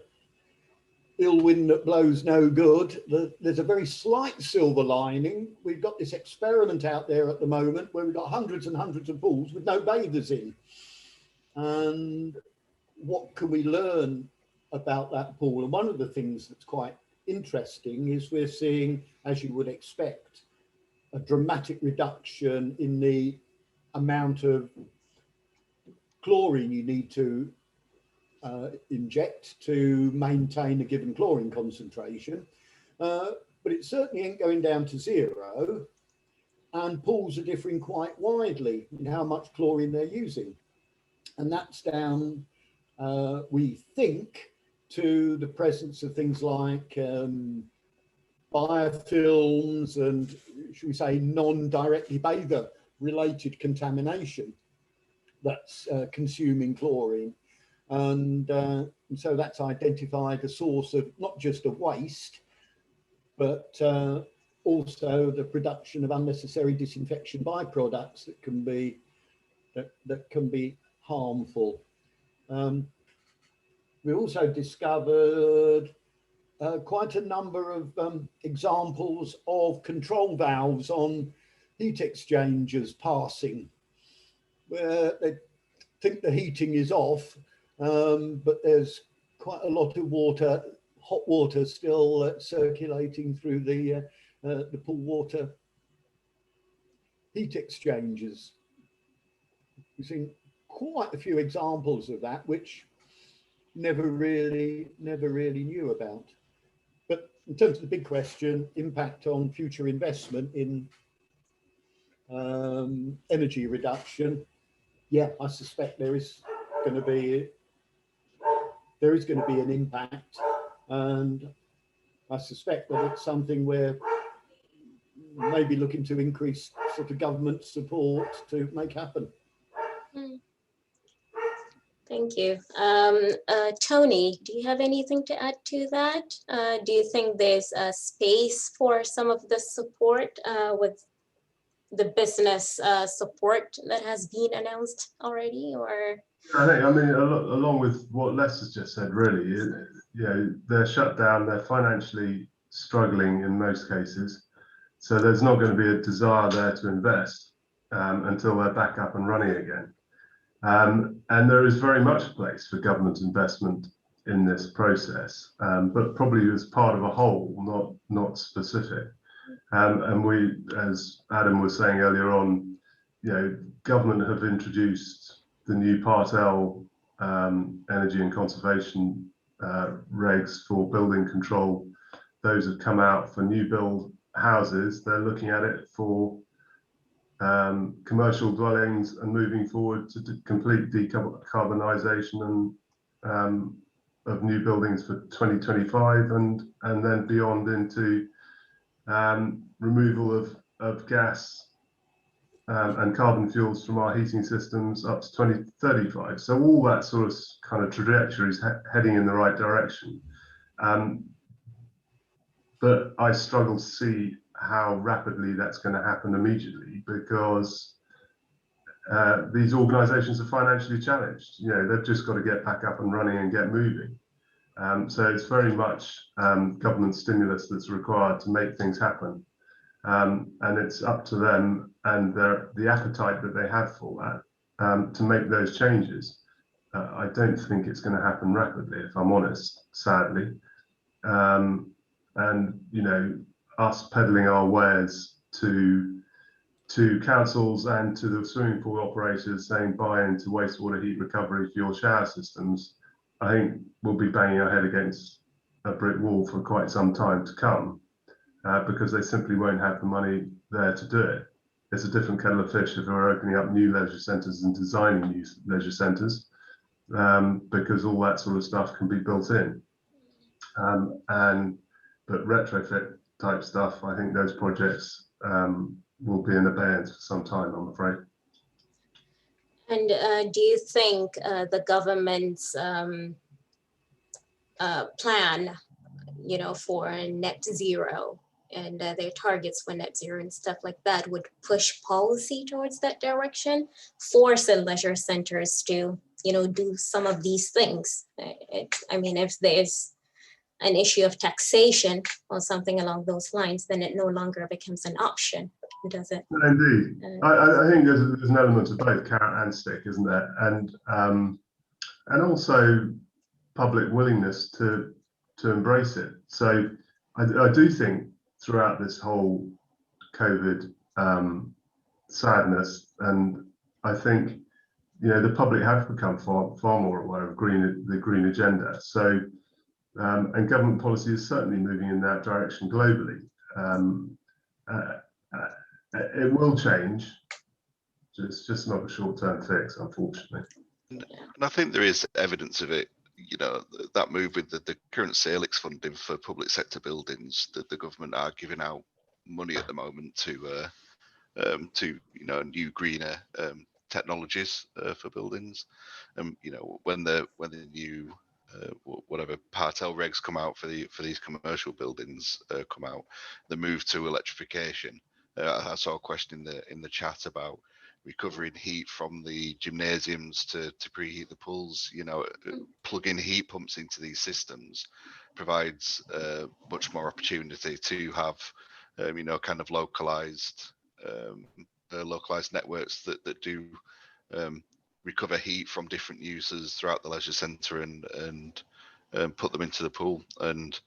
ill wind that blows no good. There's a very slight silver lining. We've got this experiment out there at the moment where we've got hundreds and hundreds of pools with no bathers in. And what can we learn about that pool? And one of the things that's quite interesting is we're seeing, as you would expect, a dramatic reduction in the amount of chlorine you need to inject to maintain a given chlorine concentration. But it certainly ain't going down to zero. And pools are differing quite widely in how much chlorine they're using. And that's down, we think, to the presence of things like biofilms and, should we say, non-directly bather related contamination that's consuming chlorine. And so that's identified a source of not just a waste, but also the production of unnecessary disinfection byproducts that can be harmful. We also discovered quite a number of examples of control valves on heat exchangers passing, where they think the heating is off, but there's quite a lot of water, hot water still circulating through the pool water heat exchangers. We've seen quite a few examples of that, which never really knew about. But in terms of the big question, impact on future investment in energy reduction, yeah, I suspect there is going to be an impact, and I suspect that it's something where maybe looking to increase sort of government support to make happen. Thank you. Tony, do you have anything to add to that? Do you think there's a space for some of the support with the business support that has been announced already, or? I mean, along with what Les has just said, really, you know, they're shut down, they're financially struggling in most cases. So there's not going to be a desire there to invest until they're back up and running again. And there is very much a place for government investment in this process, but probably as part of a whole, not specific. And we, as Adam was saying earlier on, you know, government have introduced the new Part L energy and conservation regs for building control. Those have come out for new build houses. They're looking at it for commercial dwellings and moving forward to complete decarbonisation and of new buildings for 2025 and then beyond into removal of gas and carbon fuels from our heating systems up to 2035. So all that sort of kind of trajectory is heading in the right direction. But I struggle to see how rapidly that's going to happen immediately, because these organisations are financially challenged. You know, they've just got to get back up and running and get moving. So it's very much government stimulus that's required to make things happen. And it's up to them and the appetite that they have for that to make those changes. I don't think it's going to happen rapidly, if I'm honest, sadly. And, you know, us peddling our wares to councils and to the swimming pool operators saying buy into wastewater heat recovery for your shower systems, I think we'll be banging our head against a brick wall for quite some time to come, because they simply won't have the money there to do it. It's a different kettle of fish if we're opening up new leisure centres and designing new leisure centres, because all that sort of stuff can be built in. But retrofit type stuff, I think those projects will be in abeyance for some time, I'm afraid. And do you think the government's plan, you know, for net zero and their targets for net zero and stuff like that would push policy towards that direction, force the leisure centers to, you know, do some of these things? I mean, if there's an issue of taxation or something along those lines, then it no longer becomes an option, does it? Indeed. I think there's an element of both carrot and stick, isn't there? And also public willingness to embrace it. So I do think throughout this whole COVID sadness, and I think, you know, the public have become far more aware of the green agenda. So and government policy is certainly moving in that direction globally. It will change. It's just not a short-term fix, unfortunately. And I think there is evidence of it. You know, that move with the current SALIX funding for public sector buildings, that the government are giving out money at the moment to you know, new greener technologies for buildings. You know, when the new whatever Part L regs come out for these commercial buildings come out, the move to electrification. I saw a question in the chat about recovering heat from the gymnasiums to preheat the pools. You know, plugging heat pumps into these systems provides much more opportunity to have you know, kind of localized networks that do recover heat from different users throughout the leisure centre and put them into the pool. And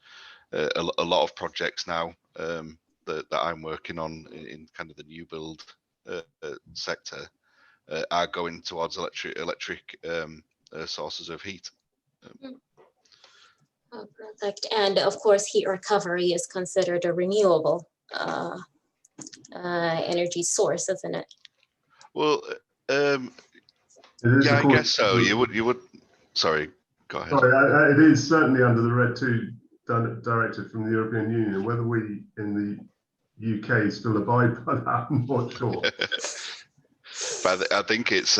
a lot of projects now that I'm working on in kind of the new build sector are going towards electric sources of heat. Oh, perfect. And of course, heat recovery is considered a renewable energy source, isn't it? Well, yeah, I guess so. You would. Sorry, go ahead. Sorry, it is certainly under the RED II directive from the European Union. Whether we in the UK still abide by that, I'm not sure. But I think it's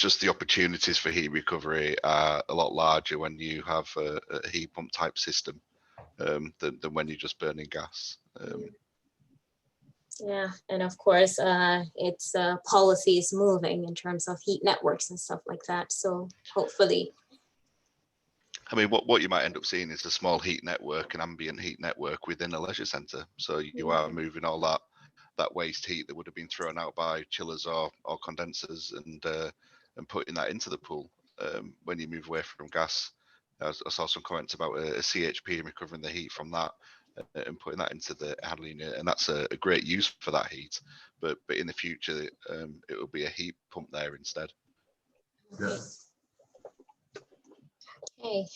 just the opportunities for heat recovery are a lot larger when you have a heat pump type system than when you're just burning gas. Yeah, and of course, it's policies moving in terms of heat networks and stuff like that. So hopefully. I mean, what you might end up seeing is a small heat network, an ambient heat network within a leisure centre. So you are moving all that waste heat that would have been thrown out by chillers or condensers and putting that into the pool. When you move away from gas, I saw some comments about a CHP and recovering the heat from that and putting that into the handling unit, and that's a great use for that heat. But in the future, it will be a heat pump there instead. Yeah. Okay,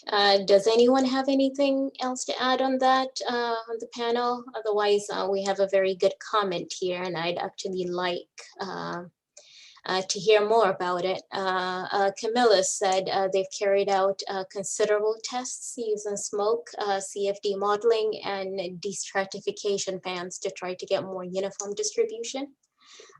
does anyone have anything else to add on that on the panel? Otherwise, we have a very good comment here, and I'd actually like to hear more about it. Camilla said they've carried out considerable tests using smoke, CFD modeling, and destratification fans to try to get more uniform distribution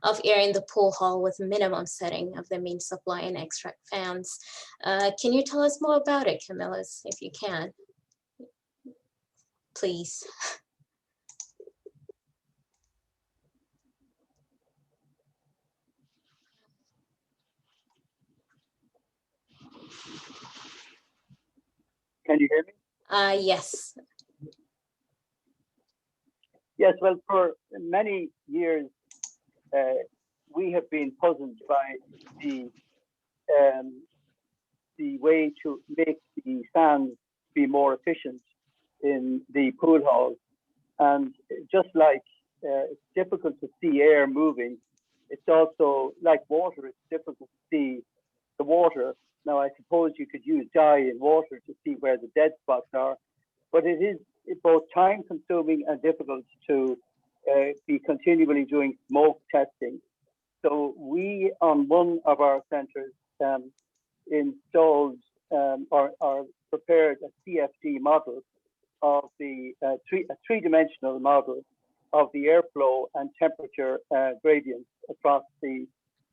of air in the pool hall with minimum setting of the main supply and extract fans. Can you tell us more about it, Camilla, if you can, please? Can you hear me? Yes. Yes, well, for many years, we have been puzzled by the way to make the fans be more efficient in the pool halls. And just like it's difficult to see air moving, it's also like water, it's difficult to see the water. Now, I suppose you could use dye in water to see where the dead spots are, but it is both time consuming and difficult to be continually doing smoke testing. So we, on one of our centres, installed or prepared a CFD model of a three-dimensional model of the airflow and temperature gradients across the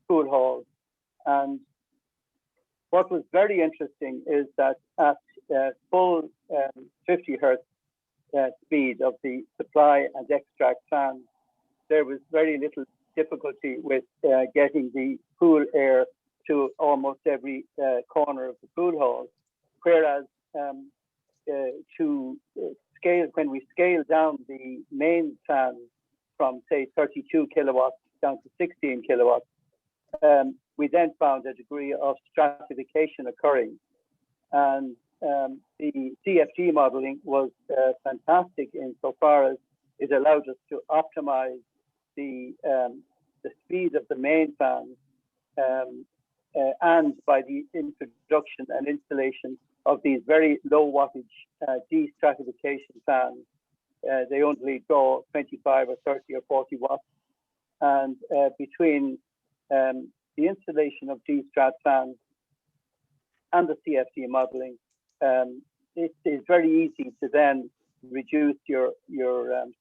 pool halls. And what was very interesting is that at full 50 hertz speed of the supply and extract fans, there was very little difficulty with getting the pool air to almost every corner of the pool hall. Whereas when we scale down the main fan from say 32 kilowatts down to 16 kilowatts, we then found a degree of stratification occurring. And the CFD modeling was fantastic insofar as it allowed us to optimize the speed of the main fan, and by the introduction and installation of these very low wattage de-stratification fans. They only draw 25 or 30 or 40 watts. And between the installation of de-strat fans and the CFD modeling, it is very easy to then reduce your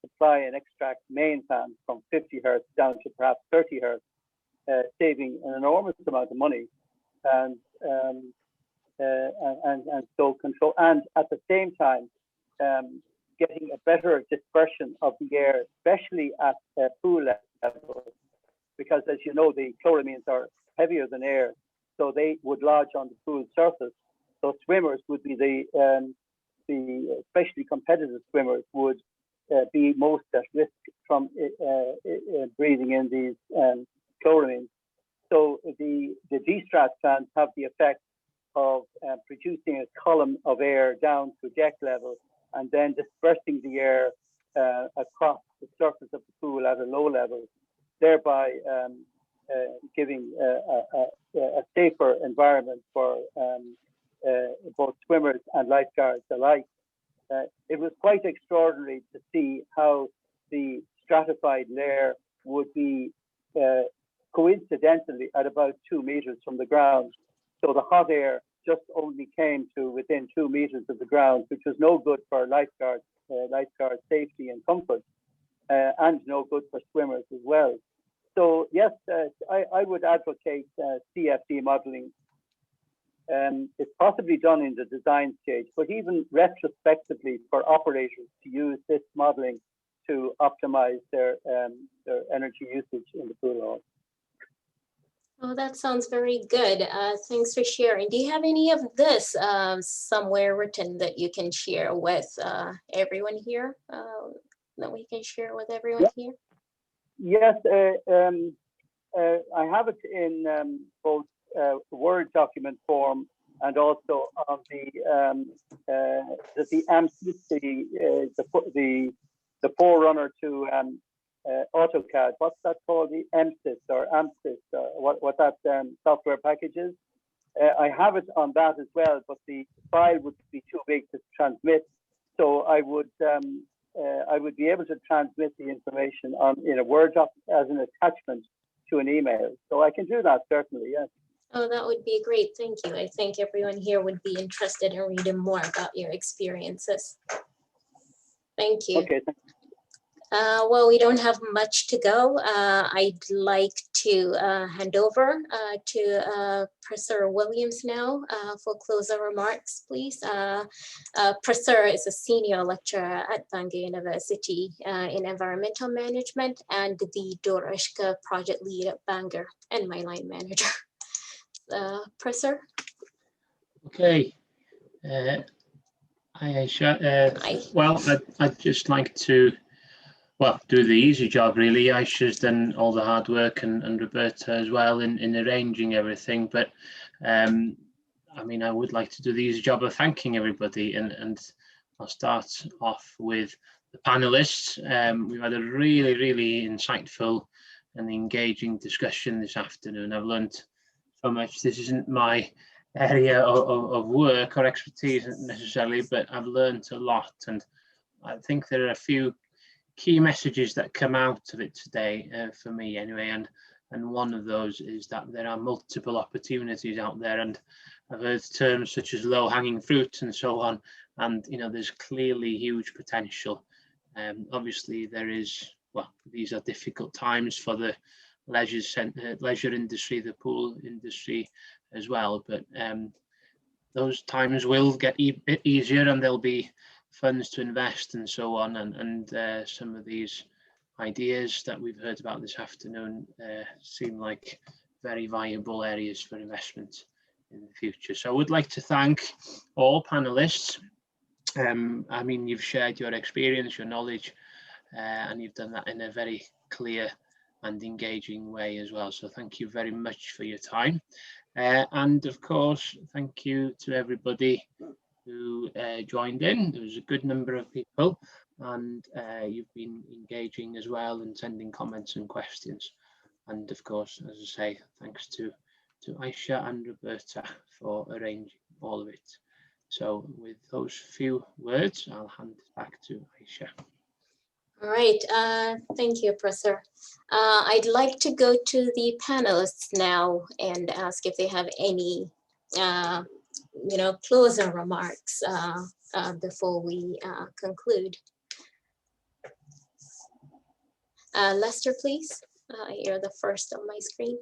supply and extract main fans from 50 hertz down to perhaps 30 hertz, saving an enormous amount of money, and so control, and at the same time getting a better dispersion of the air, especially at pool level, because as you know, the chloramines are heavier than air, so they would lodge on the pool surface. So swimmers would be the especially competitive swimmers would be most at risk from breathing in these chloramines. So the de-strat fans have the effect of producing a column of air down to deck level and then dispersing the air across the surface of the pool at a low level, thereby giving a safer environment for both swimmers and lifeguards alike. It was quite extraordinary to see how the stratified layer would be coincidentally at about 2 meters from the ground. So the hot air just only came to within 2 meters of the ground, which was no good for lifeguard safety and comfort, and no good for swimmers as well. So yes, I would advocate CFD modeling. It's possibly done in the design stage, but even retrospectively for operators to use this modeling to optimize their energy usage in the pool hall. Oh, that sounds very good. Thanks for sharing. Do you have any of this somewhere written that you can share with everyone here? That we can share with everyone here? Yes, I have it in both Word document form and also on the forerunner to AutoCAD. What's that called? The MSys or AMSys, what that software package is. I have it on that as well, but the file would be too big to transmit. So I would be able to transmit the information in a Word doc as an attachment to an email. So I can do that, certainly, yes. Oh, that would be great. Thank you. I think everyone here would be interested in reading more about your experiences. Thank you. Okay. Well, we don't have much to go. I'd like to hand over to Professor Williams now for closing remarks, please. Professor is a senior lecturer at Bangor University in environmental management and the Dorishka project lead at Bangor and my line manager. Professor? Okay. Hi, Aisha. Well, I'd just like to do the easy job, really. Aisha's done all the hard work and Roberta as well in arranging everything. But I mean, I would like to do the easy job of thanking everybody, and I'll start off with the panelists. We've had a really, really insightful and engaging discussion this afternoon. I've learned so much. This isn't my area of work or expertise necessarily, but I've learned a lot, and I think there are a few key messages that come out of it today for me anyway, and one of those is that there are multiple opportunities out there, and I've heard terms such as low-hanging fruit and so on, and you know, there's clearly huge potential. Obviously there is, well, these are difficult times for the leisure industry, the pool industry as well. But those times will get a bit easier, and there'll be funds to invest and so on. And some of these ideas that we've heard about this afternoon seem like very viable areas for investment in the future. So I would like to thank all panelists. I mean, you've shared your experience, your knowledge, and you've done that in a very clear and engaging way as well. So thank you very much for your time. And of course, thank you to everybody who joined in. There was a good number of people, and you've been engaging as well and sending comments and questions. And of course, as I say, thanks to Aisha and Roberta for arranging all of it. So with those few words, I'll hand it back to Aisha. All right, thank you, Professor. I'd like to go to the panelists now and ask if they have any, closing remarks before we conclude. Lester, please. You're the first on my screen.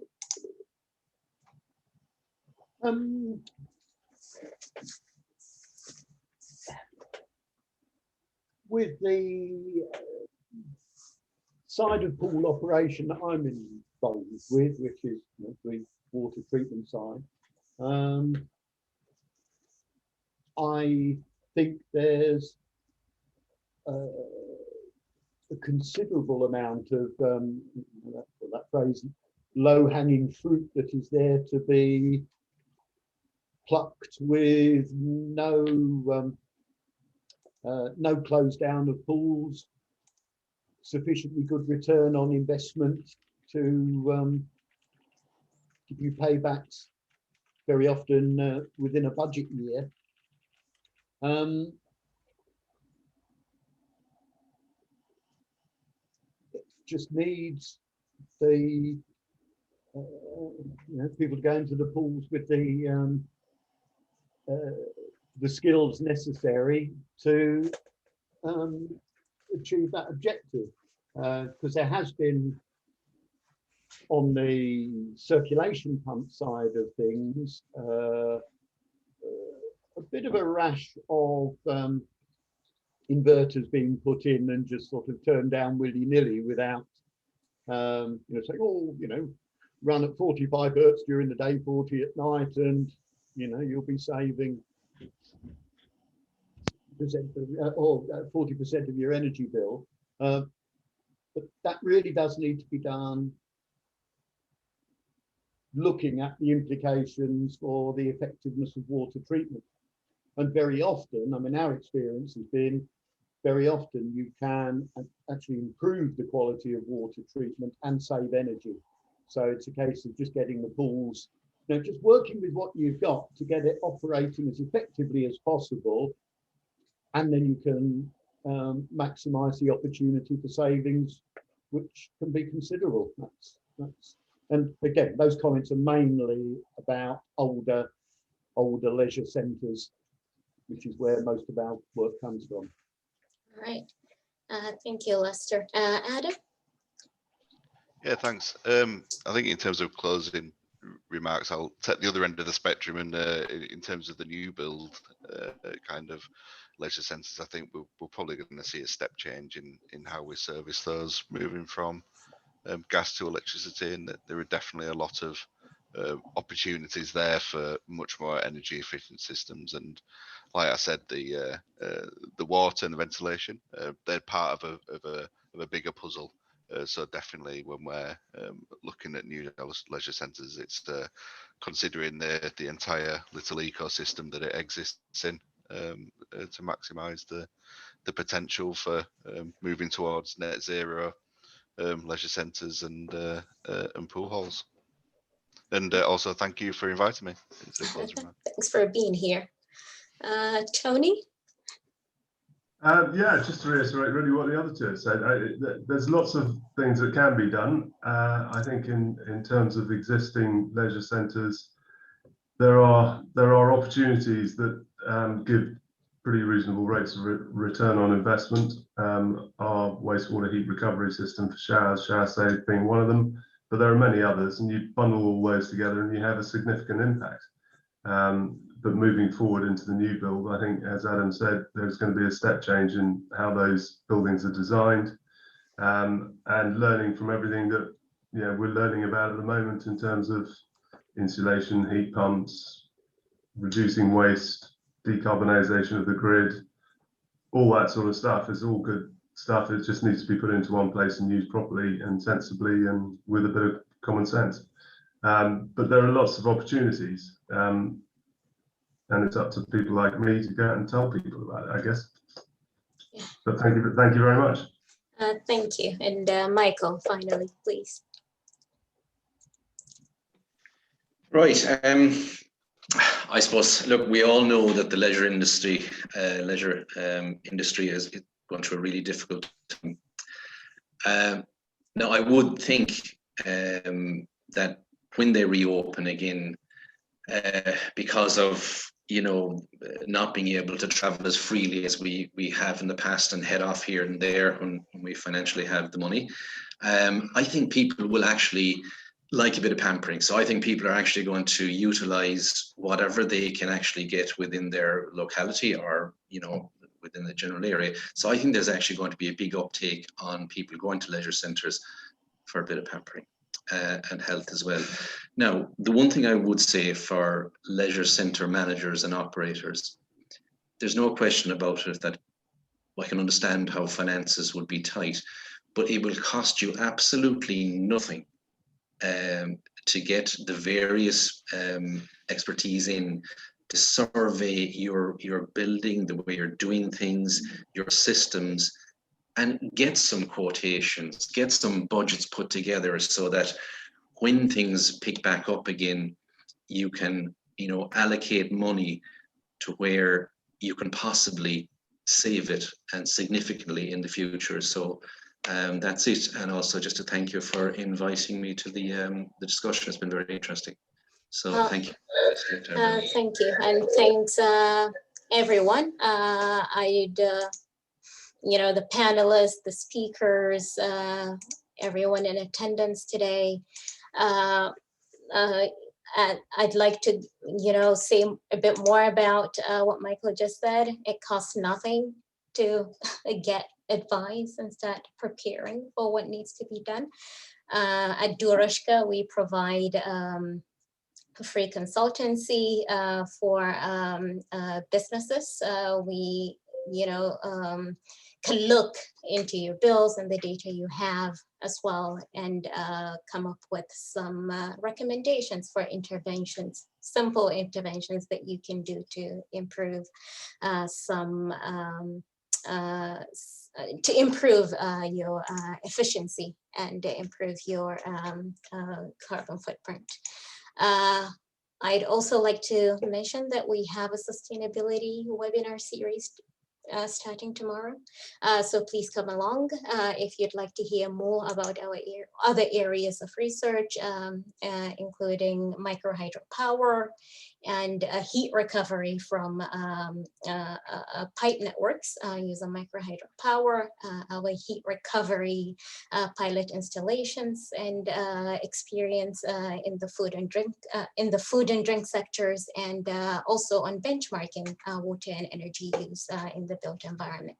With the side of pool operation that I'm involved with, which is the water treatment side, I think there's a considerable amount of that phrase, low-hanging fruit that is there to be plucked with no close down of pools, sufficiently good return on investment to give you paybacks very often within a budget year. It just needs the people to go into the pools with the skills necessary to achieve that objective, because there has been, on the circulation pump side of things, a bit of a rash of inverters being put in and just sort of turned down willy-nilly without saying, oh, run at 45 hertz during the day, 40 at night, and you'll be saving 40% of your energy bill. But that really does need to be done looking at the implications for the effectiveness of water treatment. And very often, I mean, our experience has been very often you can actually improve the quality of water treatment and save energy. So it's a case of just getting the pools, just working with what you've got to get it operating as effectively as possible. And then you can maximize the opportunity for savings, which can be considerable. And again, those comments are mainly about older leisure centres, which is where most of our work comes from. All right. Thank you, Lester. Adam? Yeah, thanks. I think in terms of closing remarks, I'll take the other end of the spectrum, and in terms of the new build kind of leisure centres, I think we're probably going to see a step change in how we service those, moving from gas to electricity, and there are definitely a lot of opportunities there for much more energy efficient systems. And like I said, the water and the ventilation, they're part of a bigger puzzle. So definitely when we're looking at new leisure centres, it's considering the entire little ecosystem that it exists in to maximise the potential for moving towards net zero leisure centres and pool halls. And also thank you for inviting me. Thanks for being here. Tony? Yeah, just to reiterate really what the other two have said, there's lots of things that can be done. I think in terms of existing leisure centres, there are opportunities that give pretty reasonable rates of return on investment. Our wastewater heat recovery system for shower safe being one of them, but there are many others, and you bundle all those together and you have a significant impact. But moving forward into the new build, I think, as Adam said, there's going to be a step change in how those buildings are designed, and learning from everything that we're learning about at the moment in terms of insulation, heat pumps, reducing waste, decarbonisation of the grid, all that sort of stuff is all good stuff. It just needs to be put into one place and used properly and sensibly and with a bit of common sense. But there are lots of opportunities, and it's up to people like me to go out and tell people about it, I guess. Yeah. But thank you very much. Thank you. And Michael, finally, please. Right. I suppose, look, we all know that the leisure industry is going through a really difficult time. Now, I would think that when they reopen again, because of not being able to travel as freely as we have in the past and head off here and there when we financially have the money, I think people will actually like a bit of pampering. So I think people are actually going to utilize whatever they can actually get within their locality or within the general area. So I think there's actually going to be a big uptake on people going to leisure centres for a bit of pampering and health as well. Now, the one thing I would say for leisure centre managers and operators, there's no question about it that I can understand how finances would be tight, but it will cost you absolutely nothing to get the various expertise in to survey your building, the way you're doing things, your systems, and get some quotations, get some budgets put together so that when things pick back up again, you can allocate money to where you can possibly save it and significantly in the future. So that's it. And also just to thank you for inviting me to the discussion. It's been very interesting. So thank you. Thank you. And thanks everyone. The panelists, the speakers, everyone in attendance today. And I'd like to, say a bit more about what Michael just said. It costs nothing to get advice and start preparing for what needs to be done. At Durushka, we provide free consultancy for businesses. We, can look into your bills and the data you have as well, and come up with some recommendations for interventions, simple interventions that you can do to improve your efficiency and improve your carbon footprint. I'd also like to mention that we have a sustainability webinar series starting tomorrow. So please come along if you'd like to hear more about our other areas of research, including microhydropower and heat recovery from pipe networks using microhydropower, our heat recovery pilot installations, and experience in the food and drink sectors, and also on benchmarking water and energy use in the built environment.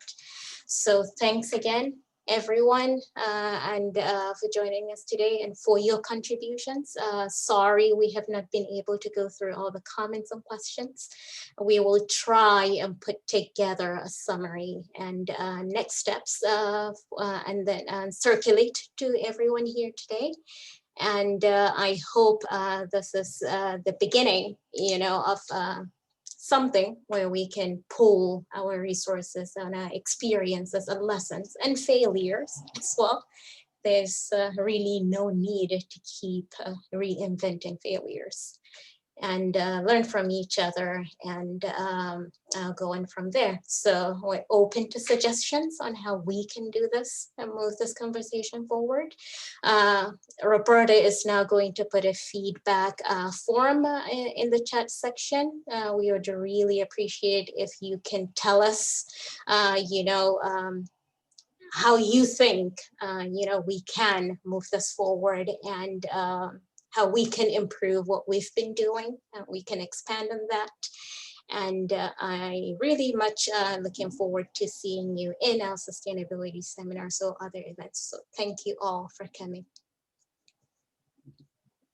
So thanks again, everyone, and for joining us today and for your contributions. Sorry we have not been able to go through all the comments and questions. We will try and put together a summary and next steps and then circulate to everyone here today. And I hope this is the beginning, of something where we can pool our resources and our experiences and lessons and failures as well. There's really no need to keep reinventing failures, and learn from each other and going from there. So we're open to suggestions on how we can do this and move this conversation forward. Roberta is now going to put a feedback form in the chat section. We would really appreciate if you can tell us, how you think, we can move this forward, and how we can improve what we've been doing. We can expand on that. And I really much looking forward to seeing you in our sustainability seminar, so other events. So thank you all for coming.